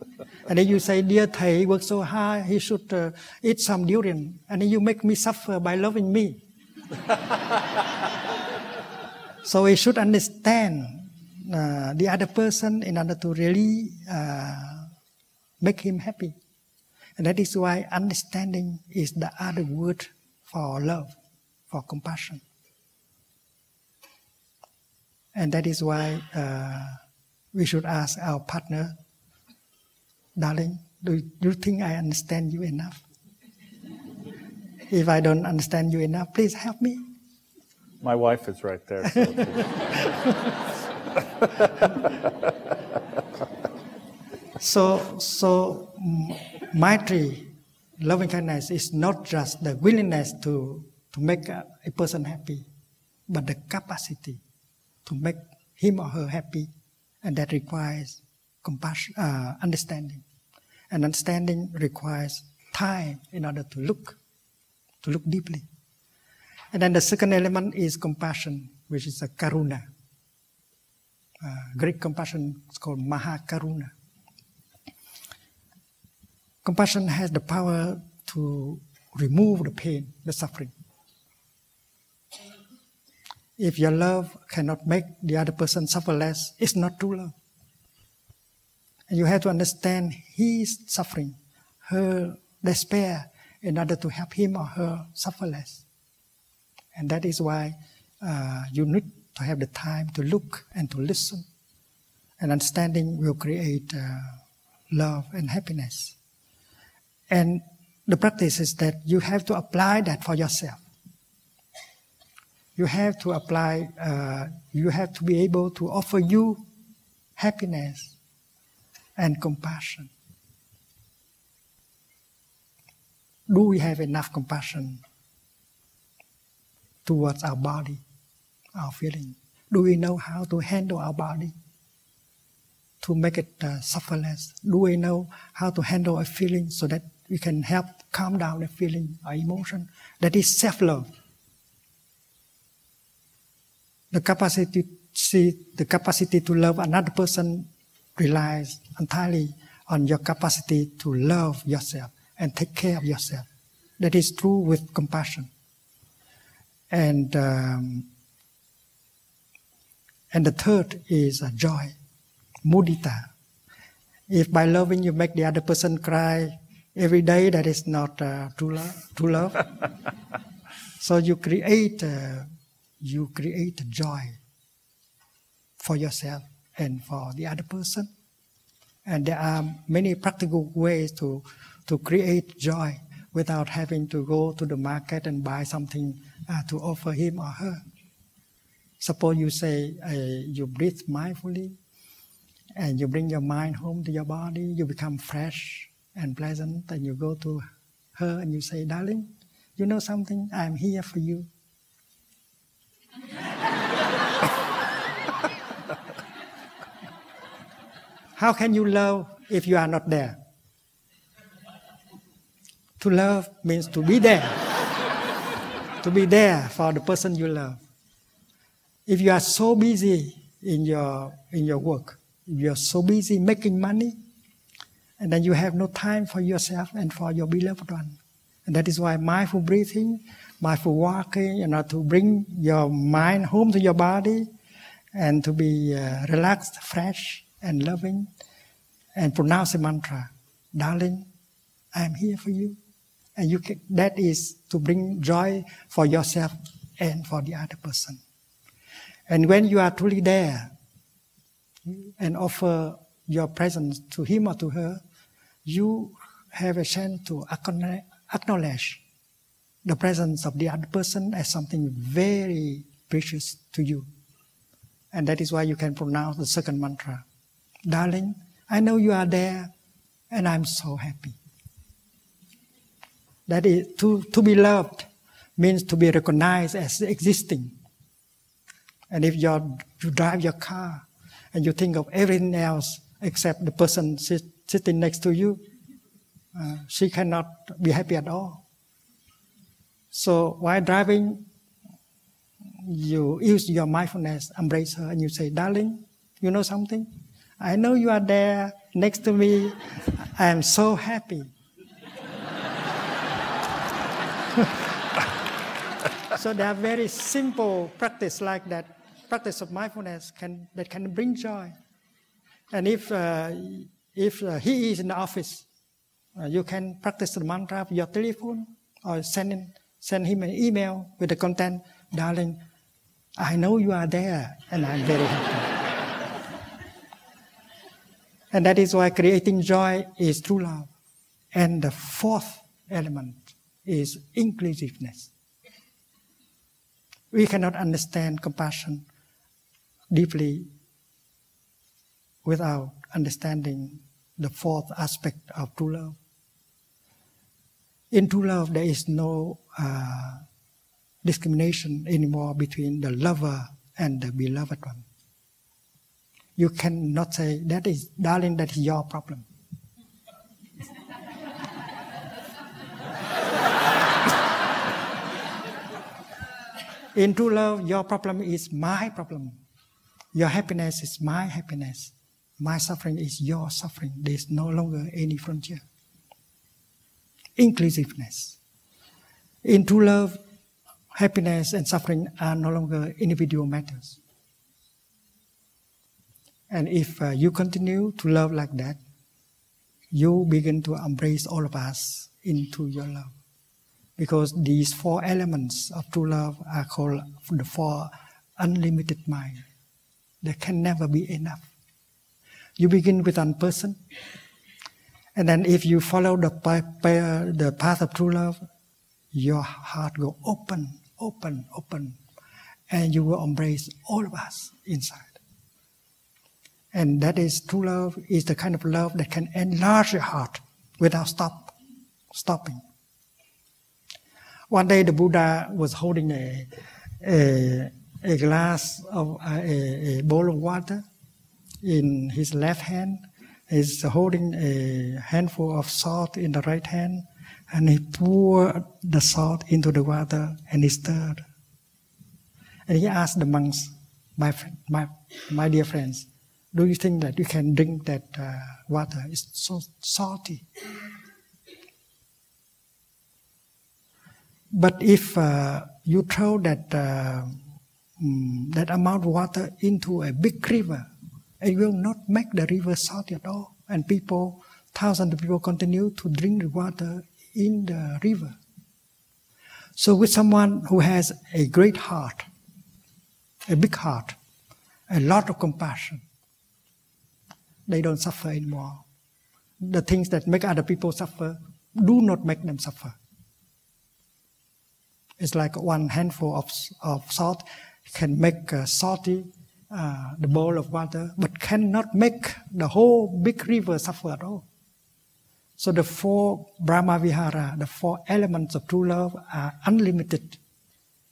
And then you say, dear Thầy worked so hard, he should eat some durian. And then you make me suffer by loving me. So we should understand the other person in order to really make him happy. And that is why understanding is the other word for love, for compassion. And that is why we should ask our partner, darling, do you think I understand you enough? If I don't understand you enough, please help me. My wife is right there. So maitri, loving kindness, is not just the willingness to make a person happy, but the capacity to make him or her happy, and that requires compassion, understanding. And understanding requires time in order to look deeply. And then the second element is compassion, which is a karuna. Greek compassion is called mahakaruna. Compassion has the power to remove the pain, the suffering. If your love cannot make the other person suffer less, it's not true love. And you have to understand his suffering, her despair, in order to help him or her suffer less. And that is why you need to have the time to look and to listen. And understanding will create love and happiness. And the practice is that you have to apply that for yourself. You have to apply, you have to be able to offer you happiness and compassion. Do we have enough compassion towards our body, our feeling? Do we know how to handle our body to make it suffer less? Do we know how to handle a feeling so that we can help calm down the feeling or emotion? That is self-love. The capacity to love another person relies entirely on your capacity to love yourself and take care of yourself. That is true with compassion. And And the third is joy, mudita. If by loving you make the other person cry every day, that is not true love. So you create joy for yourself and for the other person. And there are many practical ways to create joy without having to go to the market and buy something to offer him or her. Suppose you say you breathe mindfully and you bring your mind home to your body, you become fresh and pleasant, and you go to her and you say, darling, you know something? I'm here for you. How can you love if you are not there? To love means to be there. To be there for the person you love. If you are so busy in your work, if you are so busy making money, and then you have no time for yourself and for your beloved one. And that is why mindful breathing, mindful walking, to bring your mind home to your body and to be relaxed, fresh, and loving, and pronounce a mantra, darling, I am here for you. And that is to bring joy for yourself and for the other person. And when you are truly there and offer your presence to him or to her, you have a chance to acknowledge the presence of the other person as something very precious to you. And that is why you can pronounce the second mantra. Darling, I know you are there and I'm so happy. That is, to be loved means to be recognized as existing. And if you drive your car and you think of everything else except the person sitting next to you, she cannot be happy at all. So while driving, you use your mindfulness, embrace her, and you say, darling, you know something? I know you are there next to me. I am so happy. So there are very simple practice like that, practice of mindfulness that can bring joy. And if he is in the office, you can practice the mantra of your telephone or send him an email with the content, darling, I know you are there and I'm very happy. And that is why creating joy is true love. And the fourth element is inclusiveness. We cannot understand compassion deeply without understanding the fourth aspect of true love. In true love, there is no discrimination anymore between the lover and the beloved one. You cannot say, that is, darling, that is your problem. In true love, your problem is my problem. Your happiness is my happiness. My suffering is your suffering. There is no longer any frontier. Inclusiveness. In true love, happiness and suffering are no longer individual matters. And if you continue to love like that, you begin to embrace all of us into your love. Because these four elements of true love are called the four unlimited mind. There can never be enough. You begin with one person, and then if you follow the path of true love, your heart will open, and you will embrace all of us inside. And that is true love, is the kind of love that can enlarge your heart without stopping. One day the Buddha was holding a glass of a bowl of water in his left hand. He's holding a handful of salt in the right hand, and he poured the salt into the water and he stirred. And he asked the monks, my dear friends, do you think that you can drink that water? It's so salty. But if you throw that that amount of water into a big river, it will not make the river salty at all. And people, thousands of people continue to drink the water in the river. So with someone who has a great heart, a big heart, a lot of compassion, they don't suffer anymore. The things that make other people suffer do not make them suffer. It's like one handful of salt can make salty the bowl of water, but cannot make the whole big river suffer at all. So the 4 Brahma Vihara, the 4 elements of true love are unlimited,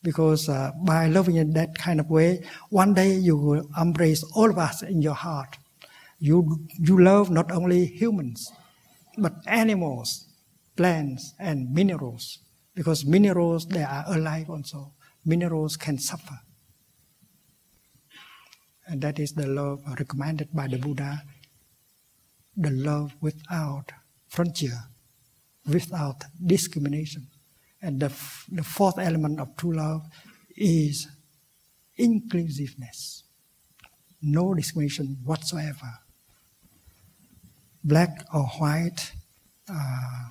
because by loving in that kind of way, one day you will embrace all of us in your heart. You love not only humans, but animals, plants, and minerals. Because minerals, they are alive also. Minerals can suffer. And that is the love recommended by the Buddha, the love without frontier, without discrimination. And the 4th element of true love is inclusiveness. No discrimination whatsoever. Black or white,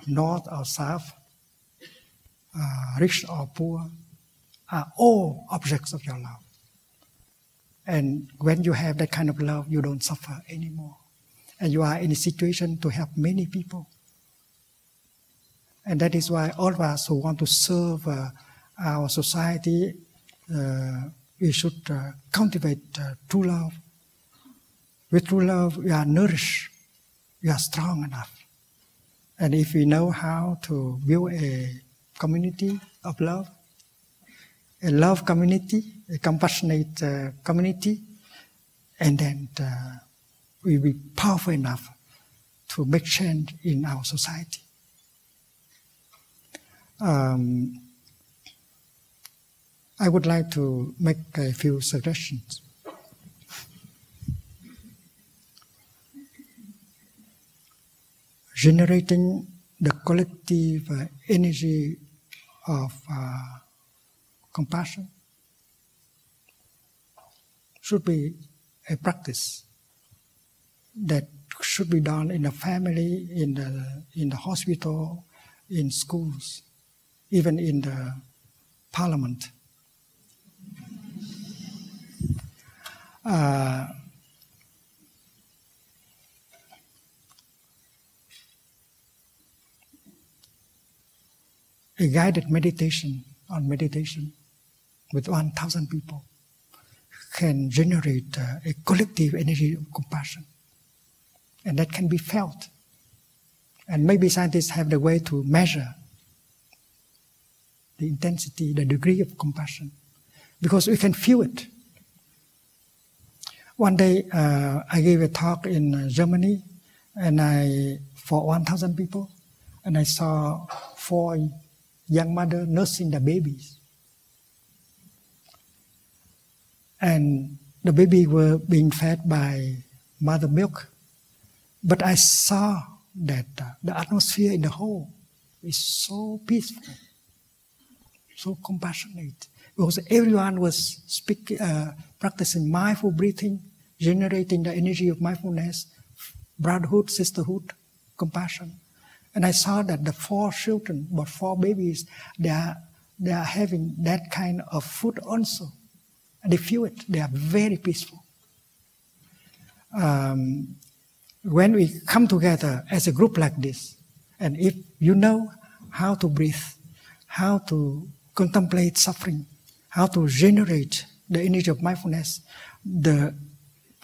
north or south, rich or poor, are all objects of your love. And when you have that kind of love, you don't suffer anymore. And you are in a situation to help many people. And that is why all of us who want to serve our society, we should cultivate true love. With true love, we are nourished, we are strong enough. And if we know how to build a community of love, a love community, a compassionate community, and then we will be powerful enough to make change in our society. I would like to make a few suggestions. Generating the collective energy of compassion should be a practice that should be done in the family, in the hospital, in schools, even in the parliament. A guided meditation with 1,000 people can generate a collective energy of compassion. And that can be felt. And maybe scientists have the way to measure the intensity, the degree of compassion, because we can feel it. One day I gave a talk in Germany, and for 1,000 people, and I saw 4 young mothers nursing the babies. And the baby were being fed by mother milk. But I saw that the atmosphere in the home is so peaceful, so compassionate. Because everyone was practicing mindful breathing, generating the energy of mindfulness, brotherhood, sisterhood, compassion. And I saw that the 4 children, but 4 babies, they are having that kind of food also. And they feel it. They are very peaceful. When we come together as a group like this, and if you know how to breathe, how to contemplate suffering, how to generate the energy of mindfulness, the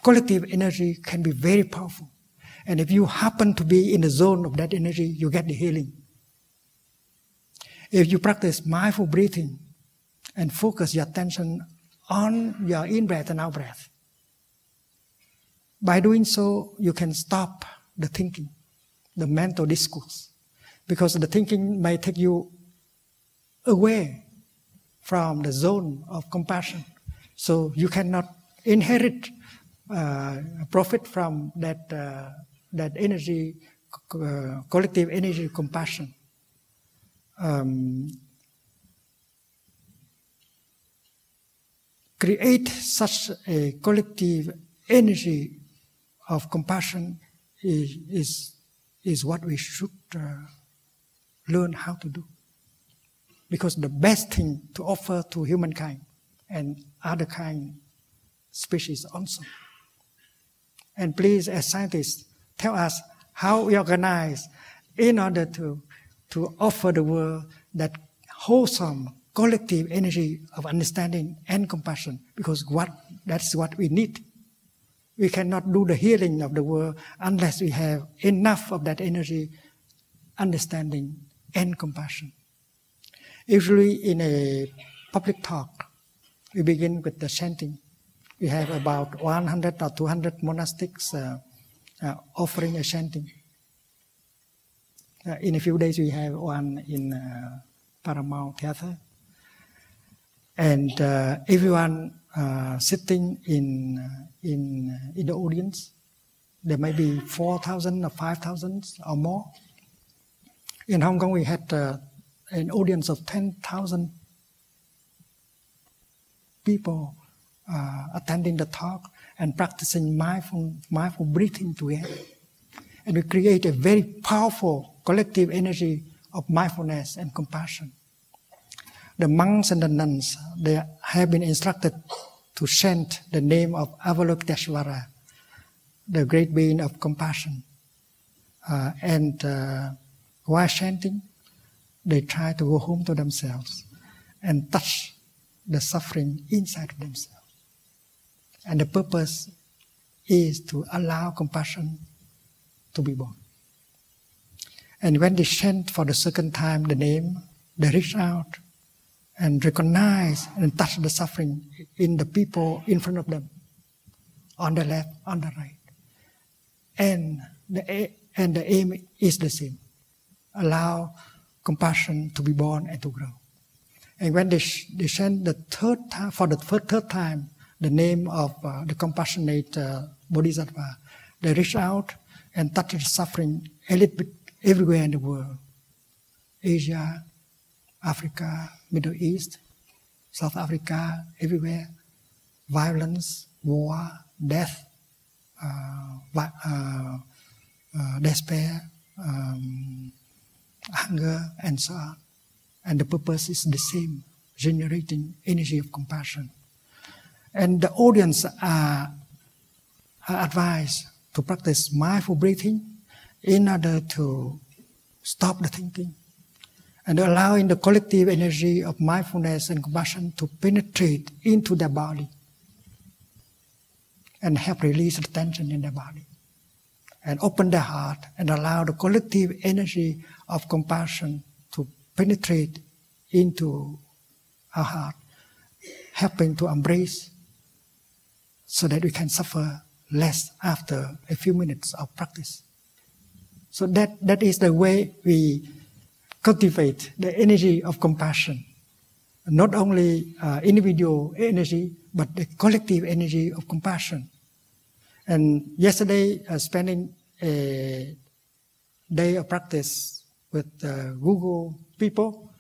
collective energy can be very powerful. And if you happen to be in the zone of that energy, you get the healing. If you practice mindful breathing and focus your attention on your in-breath and out-breath, by doing so, you can stop the thinking, the mental discourse. Because the thinking may take you away from the zone of compassion. So you cannot inherit profit from that energy, collective energy, compassion. create such a collective energy of compassion is what we should learn how to do. Because the best thing to offer to humankind and other kind species also. And please, as scientists, tell us how we organize in order to offer the world that wholesome collective energy of understanding and compassion, because that's what we need. We cannot do the healing of the world unless we have enough of that energy, understanding, and compassion. Usually in a public talk, we begin with the chanting. We have about 100 or 200 monastics offering a chanting. In a few days, we have one in Paramount Theatre. And everyone sitting in the audience, there may be 4,000 or 5,000 or more. In Hong Kong, we had an audience of 10,000 people attending the talk and practicing mindful breathing together. And we create a very powerful collective energy of mindfulness and compassion. The monks and the nuns, they have been instructed to chant the name of Avalokiteshvara, the great being of compassion. And while chanting, they try to go home to themselves and touch the suffering inside of themselves. And the purpose is to allow compassion to be born. And when they chant for the second time the name, they reach out and recognize and touch the suffering in the people in front of them, on the left, on the right. And the aim is the same. Allow compassion to be born and to grow. And when they chant the third time, for the third time, the name of the compassionate Bodhisattva, they reach out and touch the suffering a little bit everywhere in the world. Asia, Africa, Middle East, South Africa, everywhere. Violence, war, death, despair, hunger, and so on. And the purpose is the same, generating energy of compassion. And the audience are advised to practice mindful breathing in order to stop the thinking and allowing the collective energy of mindfulness and compassion to penetrate into their body and help release the tension in their body and open their heart and allow the collective energy of compassion to penetrate into our heart, helping to embrace so that we can suffer less after a few minutes of practice. So that is the way we cultivate the energy of compassion. Not only individual energy, but the collective energy of compassion. And yesterday, spending a day of practice with Google people,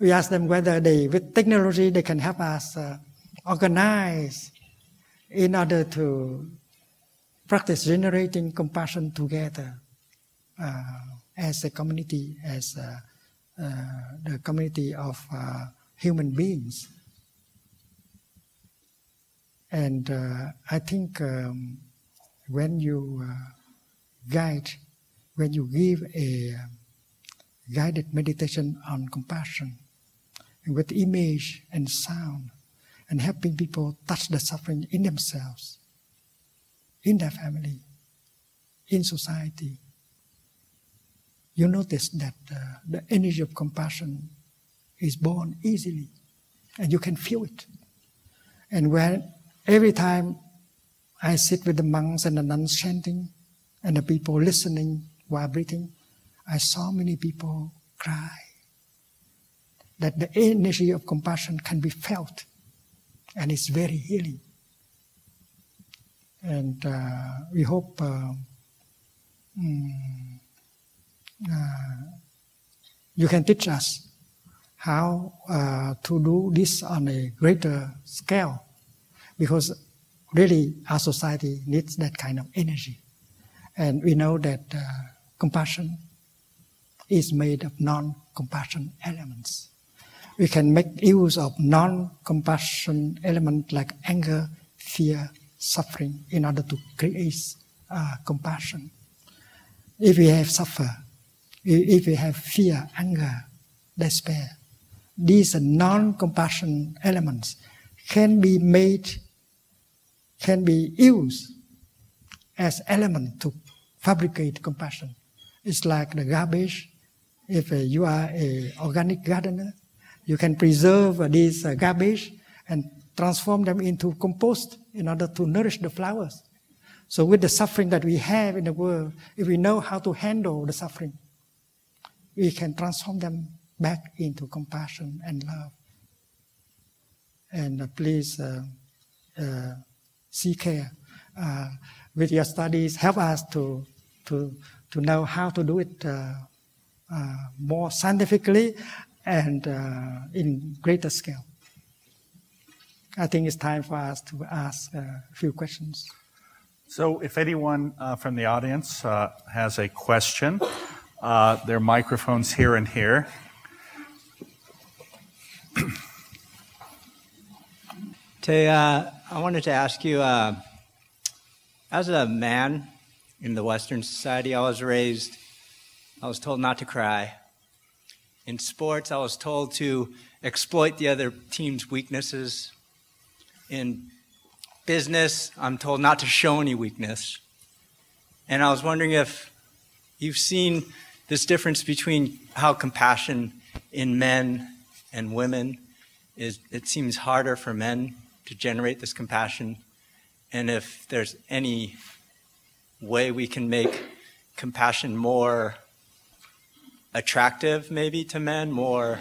we asked them whether with technology, they can help us organize in order to practice generating compassion together as a community, as the community of human beings. And I think when you give a guided meditation on compassion, and with image and sound, and helping people touch the suffering in themselves, in their family, in society, you notice that the energy of compassion is born easily, and you can feel it. And every time I sit with the monks and the nuns chanting, and the people listening while breathing, I saw many people cry. That the energy of compassion can be felt, and it's very healing. And we hope you can teach us how to do this on a greater scale because really our society needs that kind of energy. And we know that compassion is made of non-compassion elements. We can make use of non-compassion elements like anger, fear, suffering in order to create compassion. If we have if we have fear, anger, despair, these non-compassion elements can be used as element to fabricate compassion. It's like the garbage. If you are an organic gardener, you can preserve these garbage and transform them into compost in order to nourish the flowers. So with the suffering that we have in the world, if we know how to handle the suffering, we can transform them back into compassion and love. And please seek care. With your studies, help us to know how to do it more scientifically and in greater scale. I think it's time for us to ask a few questions. So if anyone from the audience has a question, there are microphones here and here. I wanted to ask you, as a man in the Western society, I was told not to cry. In sports, I was told to exploit the other team's weaknesses. In business, I'm told not to show any weakness. And I was wondering if you've seen this difference between how compassion in men and women is. It seems harder for men to generate this compassion, and if there's any way we can make compassion more attractive, maybe to men, more,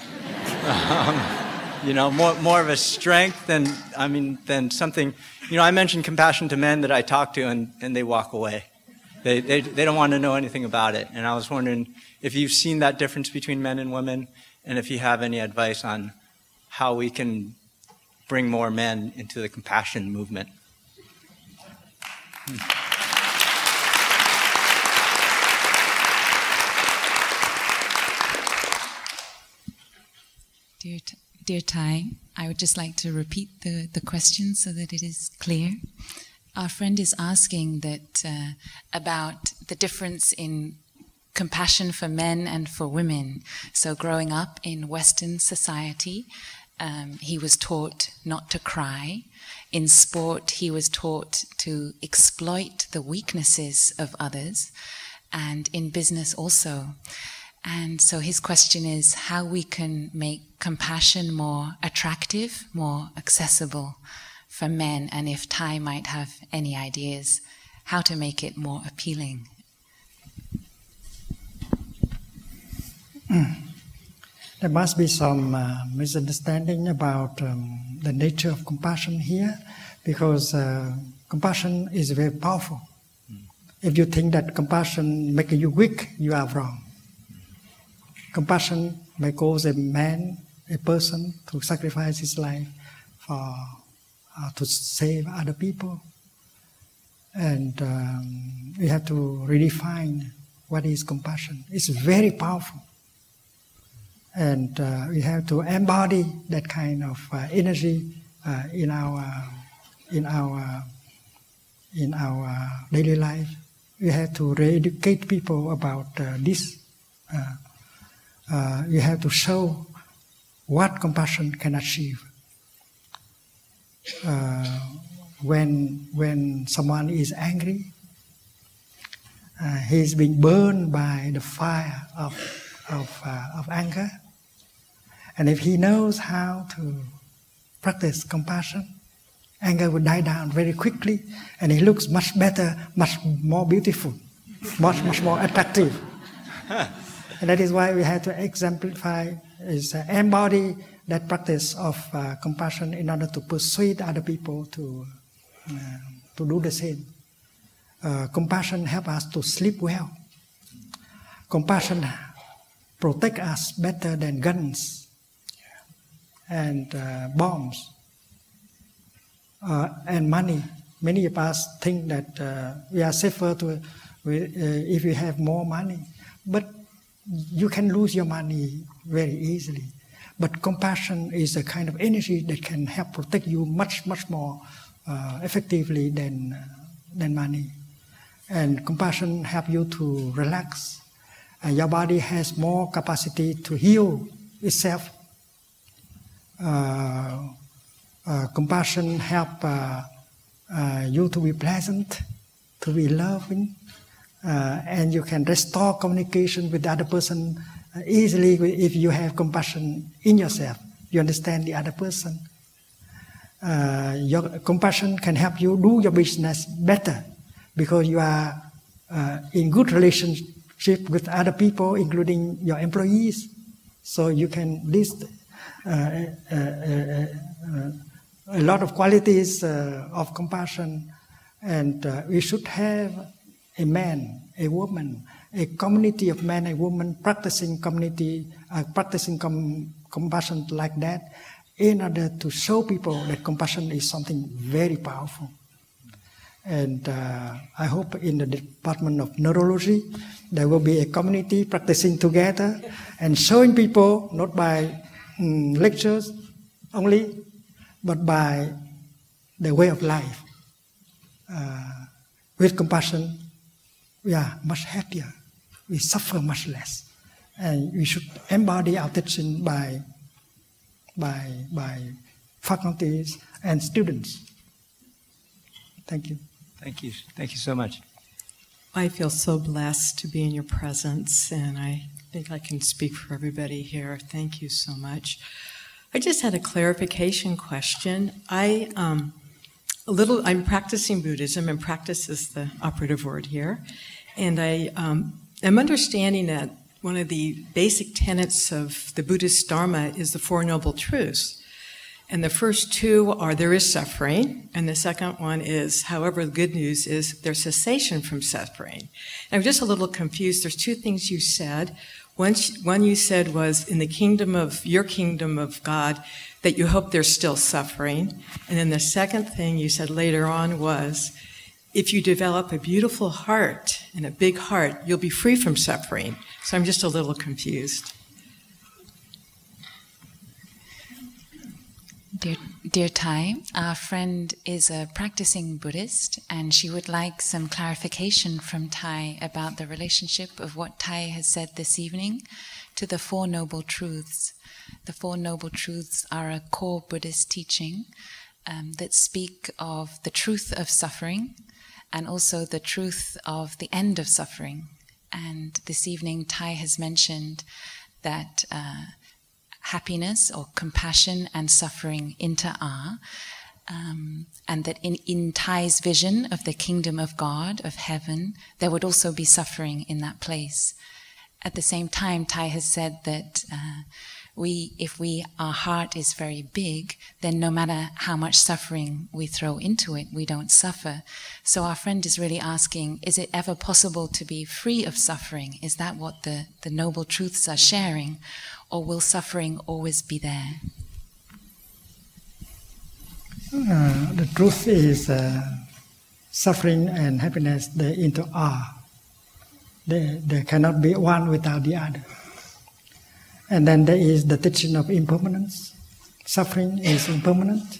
more of a strength than something. I mentioned compassion to men that I talk to, and they walk away. They don't want to know anything about it. And I was wondering if you've seen that difference between men and women, and if you have any advice on how we can bring more men into the compassion movement. Dear Thai, I would just like to repeat the question so that it is clear. Our friend is asking that about the difference in compassion for men and for women. So growing up in Western society, he was taught not to cry. In sport, he was taught to exploit the weaknesses of others, and in business also. And so his question is how we can make compassion more attractive, more accessible for men, and if Thai might have any ideas how to make it more appealing. There must be some misunderstanding about the nature of compassion here, because compassion is very powerful. If you think that compassion makes you weak, you are wrong. Compassion may cause a person to sacrifice his life to save other people. And we have to redefine what is compassion. It's very powerful. And we have to embody that kind of energy in our daily life. We have to re-educate people about this. You have to show what compassion can achieve. When someone is angry, he's being burned by the fire of anger, and if he knows how to practice compassion, anger will die down very quickly, and he looks much better, much more beautiful, much more attractive. And that is why we have to exemplify, embody that practice of compassion in order to persuade other people to do the same. Compassion helps us to sleep well. Compassion protects us better than guns and bombs. and money. Many of us think that we are safer if you have more money, but you can lose your money very easily. But compassion is a kind of energy that can help protect you much more effectively than money. And compassion helps you to relax. Your body has more capacity to heal itself. Compassion helps you to be pleasant, to be loving, and you can restore communication with the other person easily if you have compassion in yourself. You understand the other person. Your compassion can help you do your business better because you are in good relationship with other people, including your employees. So you can list a lot of qualities of compassion, and we should have a man, a woman, a community of men and women practicing compassion like that, in order to show people that compassion is something very powerful. And I hope in the Department of Neurology there will be a community practicing together and showing people, not by lectures only, but by the way of life. With compassion, we are much happier. We suffer much less. And we should embody our teaching by faculties and students. Thank you. Thank you. Thank you so much. I feel so blessed to be in your presence, and I think I can speak for everybody here. Thank you so much. I just had a clarification question. I'm practicing Buddhism, and practice is the operative word here. And I'm understanding that one of the basic tenets of the Buddhist Dharma is the Four Noble Truths. And the first two are there is suffering, and the second one is, however, the good news is there's cessation from suffering. And I'm just a little confused. There's two things you said. One you said was in the kingdom of your kingdom of God that you hope there's still suffering. And then the second thing you said later on was if you develop a beautiful heart and a big heart, you'll be free from suffering. So I'm just a little confused. Dear Thai, our friend is a practicing Buddhist, and she would like some clarification from Thai about the relationship of what Thai has said this evening to the Four Noble Truths. The Four Noble Truths are a core Buddhist teaching that speak of the truth of suffering and also the truth of the end of suffering. And this evening Thai has mentioned that happiness or compassion and suffering inter-are, and that in Thai's vision of the kingdom of God, of heaven, there would also be suffering in that place. At the same time, Thai has said that if our heart is very big, then no matter how much suffering we throw into it, we don't suffer. So our friend is really asking, is it ever possible to be free of suffering? Is that what the noble truths are sharing? Or will suffering always be there? The truth is suffering and happiness, they inter-are. They cannot be one without the other. And then there is the teaching of impermanence. Suffering is impermanent.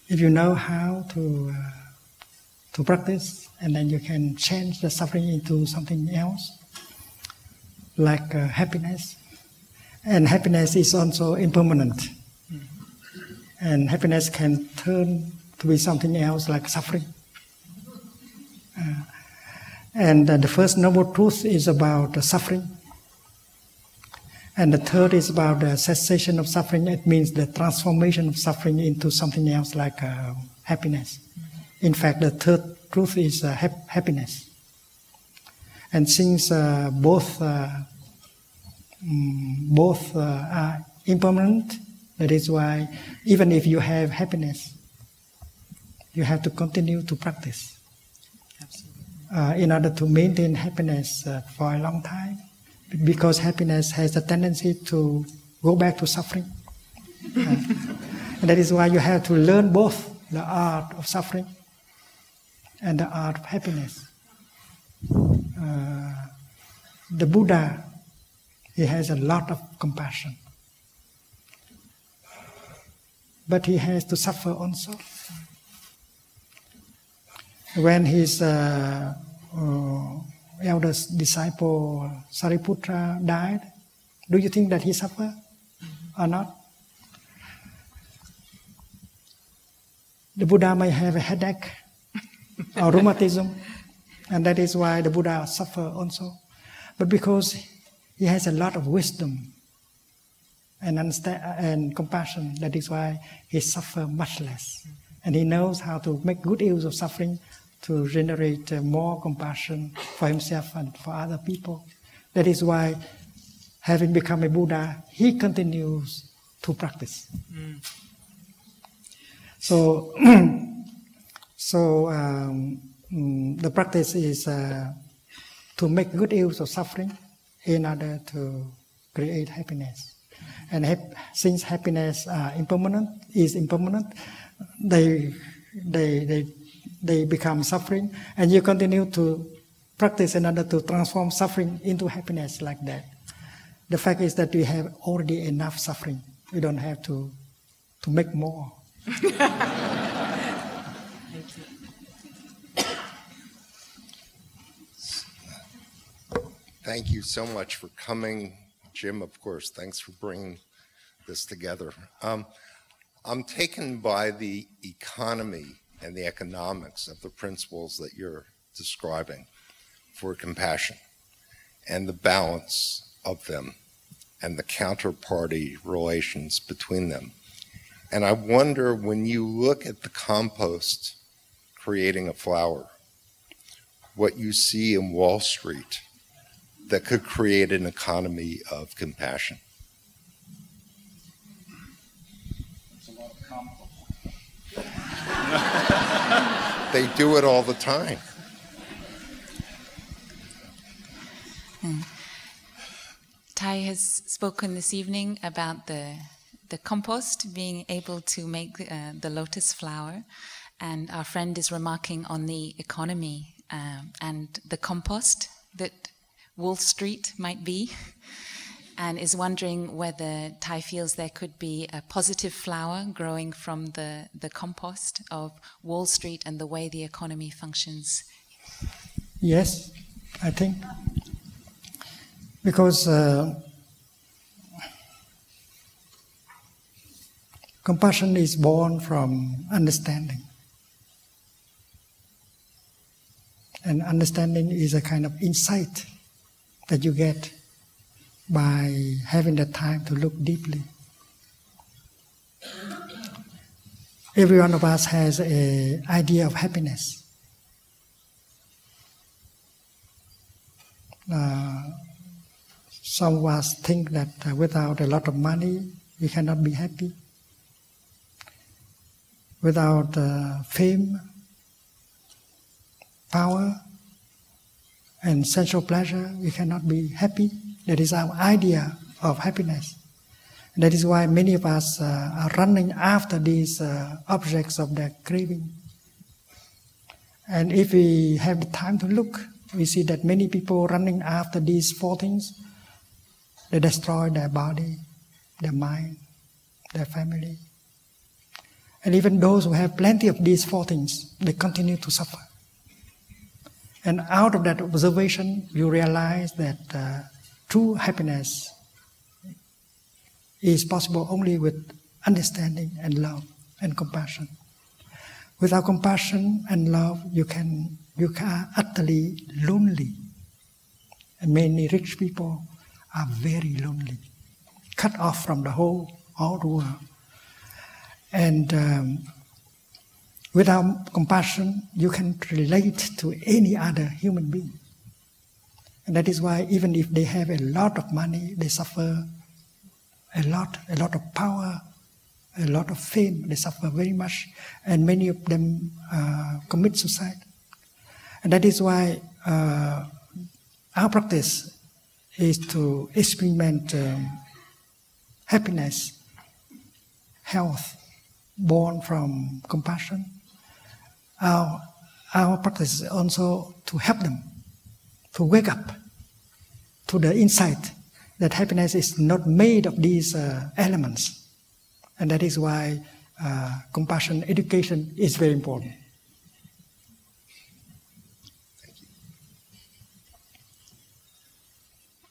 If you know how to practice, and then you can change the suffering into something else, like happiness. And happiness is also impermanent. And happiness can turn to be something else like suffering. And the first noble truth is about suffering. And the third is about the cessation of suffering. It means the transformation of suffering into something else like happiness. In fact, the third truth is happiness. And since both are impermanent, that is why even if you have happiness, you have to continue to practice. In order to maintain happiness for a long time, because happiness has a tendency to go back to suffering. And that is why you have to learn both the art of suffering and the art of happiness. The Buddha, he has a lot of compassion. But he has to suffer also. When his eldest disciple Sariputra died, do you think that he suffered or not? The Buddha may have a headache or rheumatism, and that is why the Buddha suffer also. But because he has a lot of wisdom and compassion, that is why he suffer much less. And he knows how to make good use of suffering to generate more compassion for himself and for other people. That is why, having become a Buddha, he continues to practice. So, the practice is to make good use of suffering in order to create happiness. And since happiness is impermanent, they become suffering, and you continue to practice in order to transform suffering into happiness like that. The fact is that we have already enough suffering. We don't have to make more. Thank you so much for coming, Jim. Of course, thanks for bringing this together. I'm taken by the economy and the economics of the principles that you're describing for compassion and the balance of them and the counterparty relations between them. And I wonder, when you look at the compost creating a flower, what you see in Wall Street that could create an economy of compassion. It's a lot of compost. They do it all the time. Thai has spoken this evening about the compost being able to make the lotus flower, and our friend is remarking on the economy and the compost that Wall Street might be, and is wondering whether Thai feels there could be a positive flower growing from the compost of Wall Street and the way the economy functions. Yes, I think. Because compassion is born from understanding. And understanding is a kind of insight that you get by having the time to look deeply. Every one of us has an idea of happiness. Some of us think that without a lot of money, we cannot be happy. Without fame, power, and sensual pleasure, we cannot be happy. That is our idea of happiness. And that is why many of us are running after these objects of their craving. And if we have the time to look, we see that many people running after these four things, they destroy their body, their mind, their family. And even those who have plenty of these four things, they continue to suffer. And out of that observation, you realize that true happiness is possible only with understanding and love and compassion. Without compassion and love, you are utterly lonely. And many rich people are very lonely, cut off from the whole world. And without compassion, you can relate to any other human being. And that is why even if they have a lot of money, they suffer a lot of power, a lot of fame, they suffer very much, and many of them commit suicide. And that is why our practice is to experiment happiness, health, born from compassion. Our practice is also to help them to wake up to the insight that happiness is not made of these elements. And that is why compassion education is very important. Thank you.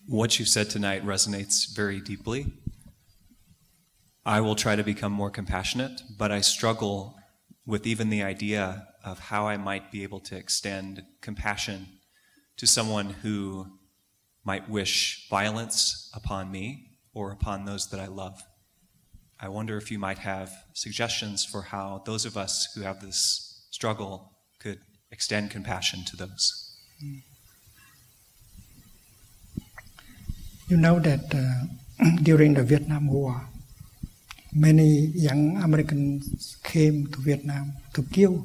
What you said tonight resonates very deeply. I will try to become more compassionate, but I struggle with even the idea of how I might be able to extend compassion to someone who might wish violence upon me or upon those that I love. I wonder if you might have suggestions for how those of us who have this struggle could extend compassion to those. You know that during the Vietnam War, many young Americans came to Vietnam to kill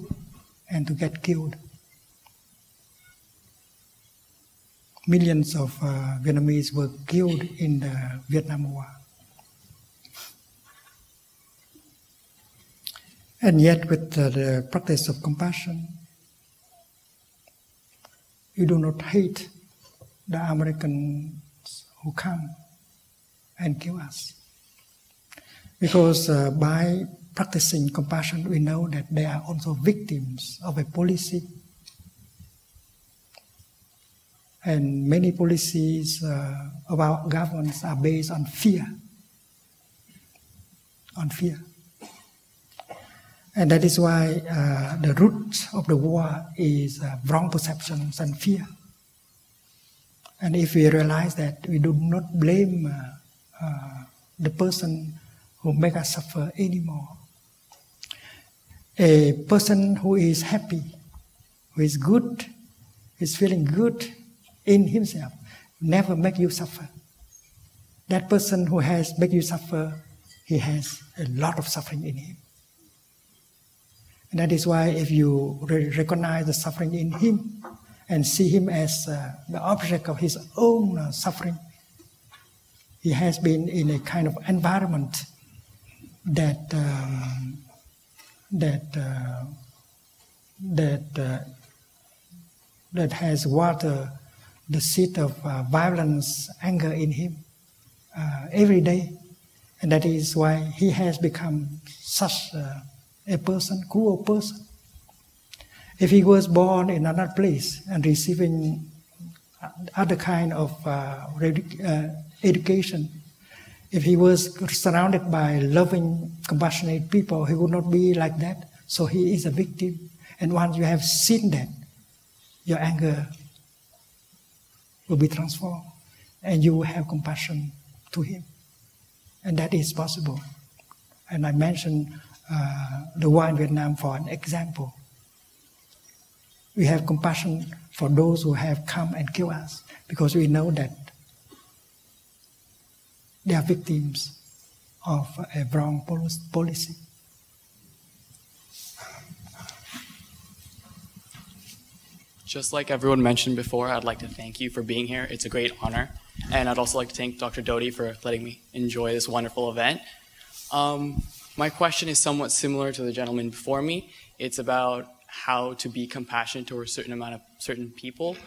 and to get killed. Millions of Vietnamese were killed in the Vietnam War. And yet with the practice of compassion, you do not hate the Americans who come and kill us. Because by practicing compassion, we know that they are also victims of a policy. And many policies of our governments are based on fear. On fear. And that is why the root of the war is wrong perceptions and fear. And if we realize that, we do not blame the person who make us suffer anymore. A person who is happy, who is good, is feeling good in himself, never make you suffer. That person who has made you suffer, he has a lot of suffering in him. And that is why if you recognize the suffering in him and see him as the object of his own suffering, he has been in a kind of environment that has watered the seed of violence, anger in him every day. And that is why he has become such a person, cruel person. If he was born in another place and receiving other kind of education, if he was surrounded by loving, compassionate people, he would not be like that. So he is a victim. And once you have seen that, your anger will be transformed and you will have compassion to him. And that is possible. And I mentioned the war in Vietnam for an example. We have compassion for those who have come and killed us because we know that they are victims of a wrong policy. Just like everyone mentioned before, I'd like to thank you for being here. It's a great honor. And I'd also like to thank Dr. Doty for letting me enjoy this wonderful event. My question is somewhat similar to the gentleman before me. It's about how to be compassionate towards certain people.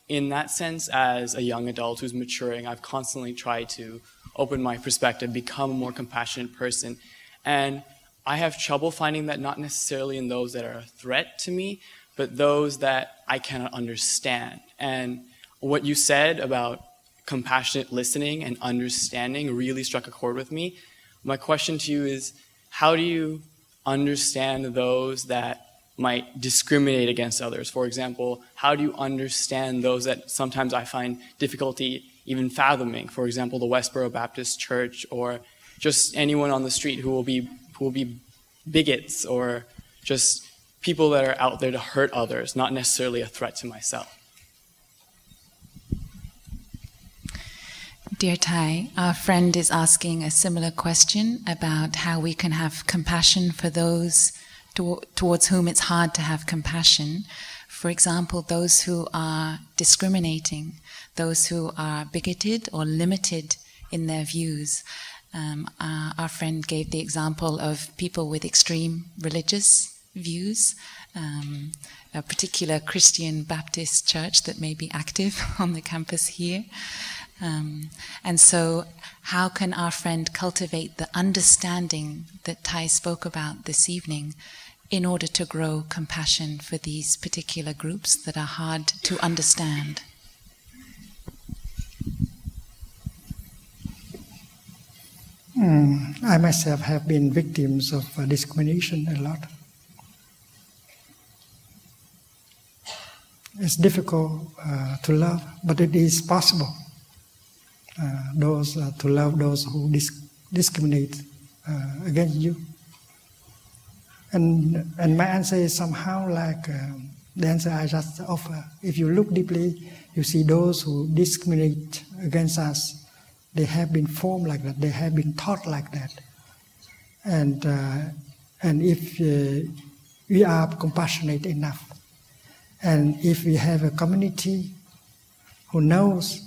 In that sense, as a young adult who's maturing, I've constantly tried to open my perspective, become a more compassionate person. And I have trouble finding that not necessarily in those that are a threat to me, but those that I cannot understand. And what you said about compassionate listening and understanding really struck a chord with me. My question to you is, how do you understand those that might discriminate against others? For example, how do you understand those that sometimes I find difficulty even fathoming? For example, the Westboro Baptist Church, or just anyone on the street who will be bigots, or just people that are out there to hurt others, not necessarily a threat to myself. Dear Thai, our friend is asking a similar question about how we can have compassion for those towards whom it's hard to have compassion. For example, those who are discriminating, those who are bigoted or limited in their views. Our friend gave the example of people with extreme religious views, a particular Christian Baptist church that may be active on the campus here. And so how can our friend cultivate the understanding that Thai spoke about this evening in order to grow compassion for these particular groups that are hard to understand? I myself have been victims of discrimination a lot. It's difficult to love, but it is possible. To love those who discriminate against you. And my answer is somehow like the answer I just offer. If you look deeply, you see those who discriminate against us. They have been formed like that. They have been taught like that. And if we are compassionate enough, and if we have a community who knows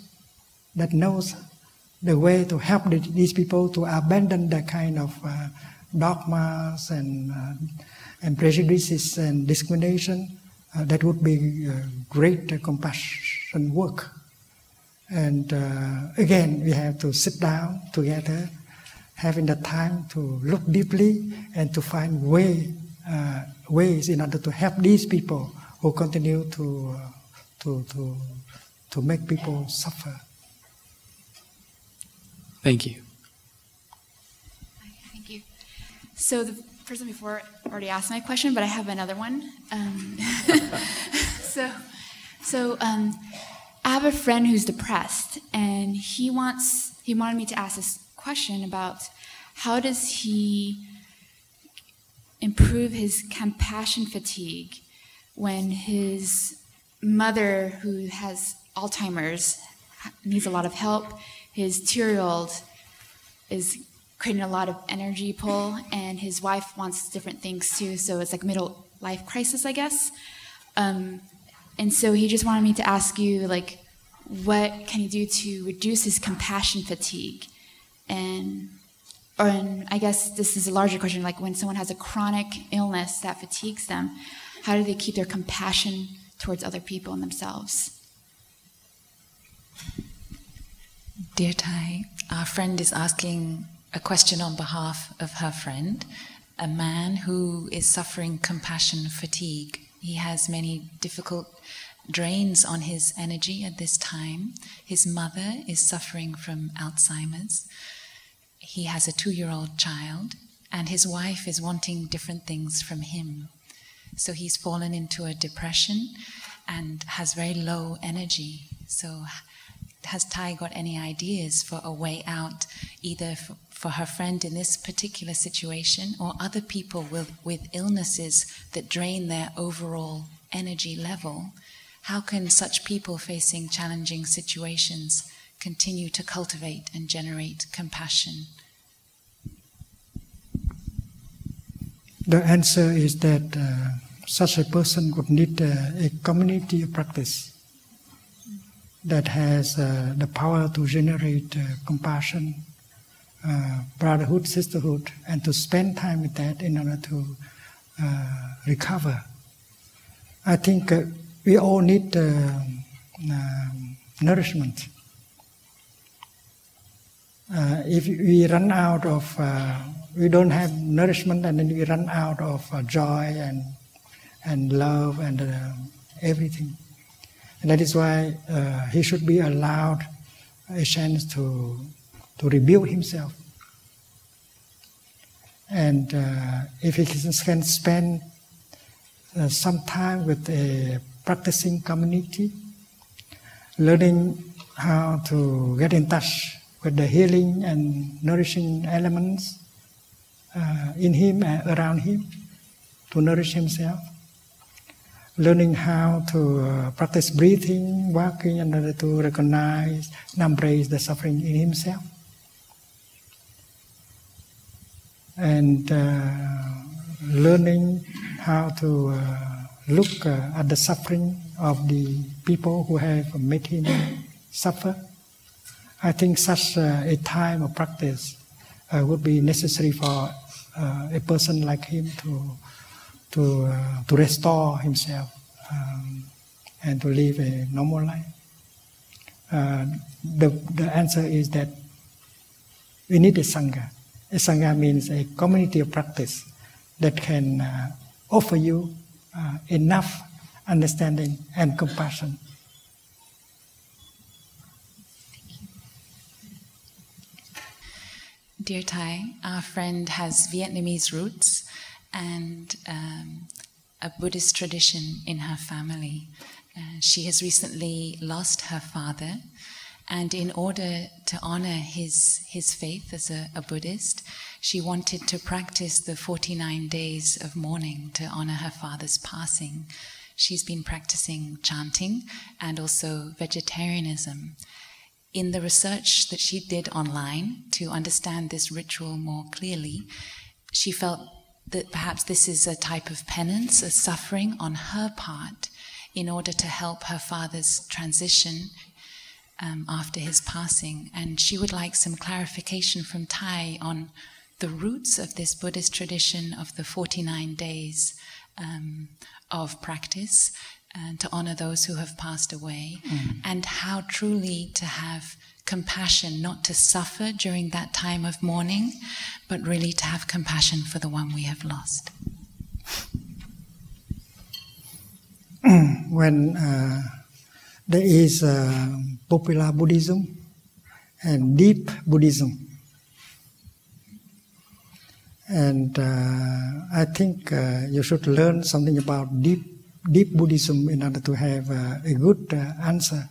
the way to help these people to abandon the kind of dogmas and prejudices and discrimination, that would be great compassion work. And again, we have to sit down together, having the time to look deeply and to find ways in order to help these people who continue to make people suffer. Thank you. Thank you. So the person before already asked my question, but I have another one. I have a friend who's depressed, and he wanted me to ask this question about how does he improve his compassion fatigue when his mother, who has Alzheimer's, needs a lot of help. His 2-year-old is creating a lot of energy pull, and his wife wants different things too, so it's like middle life crisis, I guess. And so he just wanted me to ask you, like, what can he do to reduce his compassion fatigue? And I guess this is a larger question, like when someone has a chronic illness that fatigues them, how do they keep their compassion towards other people and themselves? Dear Thai, our friend is asking a question on behalf of her friend, a man who is suffering compassion fatigue. He has many difficult drains on his energy at this time. His mother is suffering from Alzheimer's. He has a 2-year-old child, and his wife is wanting different things from him. So he's fallen into a depression and has very low energy. So has Thai got any ideas for a way out, either for her friend in this particular situation or other people with illnesses that drain their overall energy level? How can such people facing challenging situations continue to cultivate and generate compassion? The answer is that such a person would need a community of practice that has the power to generate compassion, brotherhood, sisterhood, and to spend time with that in order to recover. I think we all need nourishment. If we run out of, we don't have nourishment, and then we run out of joy and love and everything. And that is why he should be allowed a chance to rebuild himself. And if he can spend some time with a practicing community, learning how to get in touch with the healing and nourishing elements in him and around him to nourish himself, learning how to practice breathing, walking in order to recognize and embrace the suffering in himself, and learning how to look at the suffering of the people who have made him suffer. I think such a time of practice would be necessary for a person like him to restore himself and to live a normal life? The answer is that we need a sangha. A sangha means a community of practice that can offer you enough understanding and compassion. Dear Thai, our friend has Vietnamese roots and a Buddhist tradition in her family. She has recently lost her father, and in order to honor his faith as a Buddhist, she wanted to practice the 49 days of mourning to honor her father's passing. She's been practicing chanting and also vegetarianism. In the research that she did online to understand this ritual more clearly, she felt that perhaps this is a type of penance, a suffering on her part, in order to help her father's transition after his passing. And she would like some clarification from Thai on the roots of this Buddhist tradition of the 49 days of practice to honor those who have passed away, and how truly to have compassion, not to suffer during that time of mourning, but really to have compassion for the one we have lost. When there is popular Buddhism and deep Buddhism, and I think you should learn something about deep Buddhism in order to have a good answer.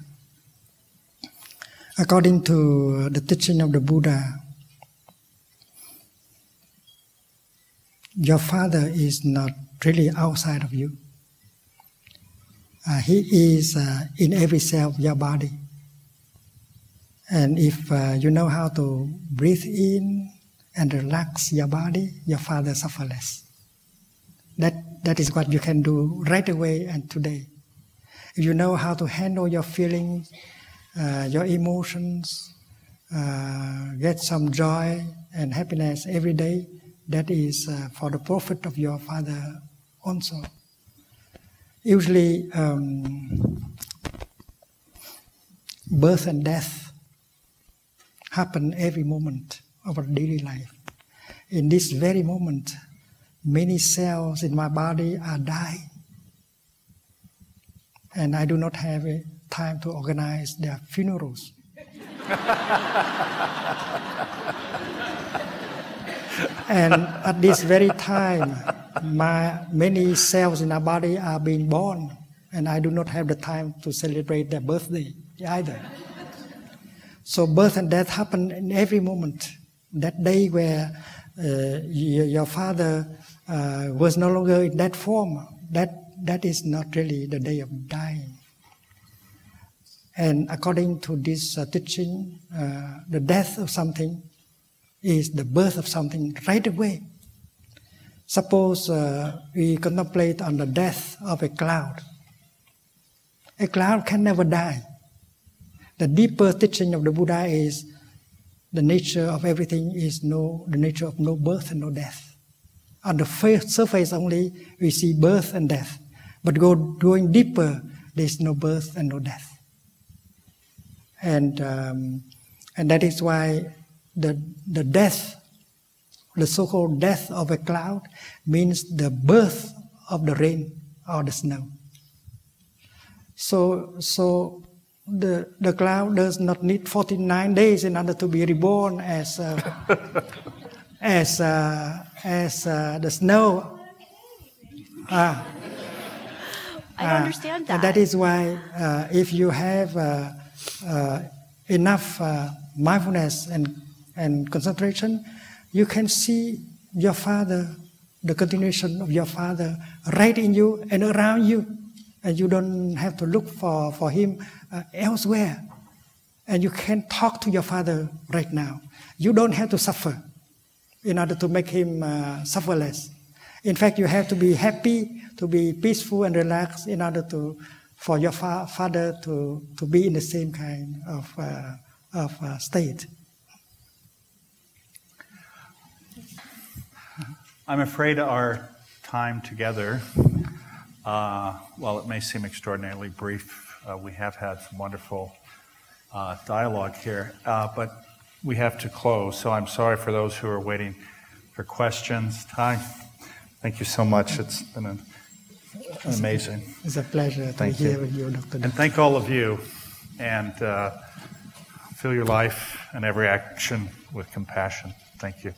According to the teaching of the Buddha, your father is not really outside of you. He is in every cell of your body. And if you know how to breathe in and relax your body, your father suffers less. That is what you can do right away and today. If you know how to handle your feelings, your emotions, get some joy and happiness every day, that is for the profit of your father also. Usually, birth and death happen every moment of our daily life. In this very moment, many cells in my body are dying, and I do not have time to organize their funerals. And at this very time, many cells in our body are being born, and I do not have the time to celebrate their birthday either. So birth and death happen in every moment. That day where your father was no longer in that form, that is not really the day of dying. And according to this teaching, the death of something is the birth of something right away. Suppose we contemplate on the death of a cloud. A cloud can never die. The deeper teaching of the Buddha is the nature of everything is the nature of no birth and no death. On the surface only, we see birth and death. But going deeper, there is no birth and no death. And that is why the death, the so-called death of a cloud, means the birth of the rain or the snow. So the cloud does not need 49 days in order to be reborn as the snow. I understand that. And that is why if you have enough mindfulness and concentration, you can see your father, the continuation of your father, right in you and around you. And you don't have to look for him elsewhere. And you can talk to your father right now. You don't have to suffer in order to make him suffer less. In fact, you have to be happy, to be peaceful and relaxed in order for your father to be in the same kind of state. I'm afraid our time together, while it may seem extraordinarily brief, we have had some wonderful dialogue here, but we have to close. So I'm sorry for those who are waiting for questions. Ty, thank you so much. It's been amazing. It's a pleasure to be here with you, Dr. And thank all of you. And fill your life and every action with compassion. Thank you.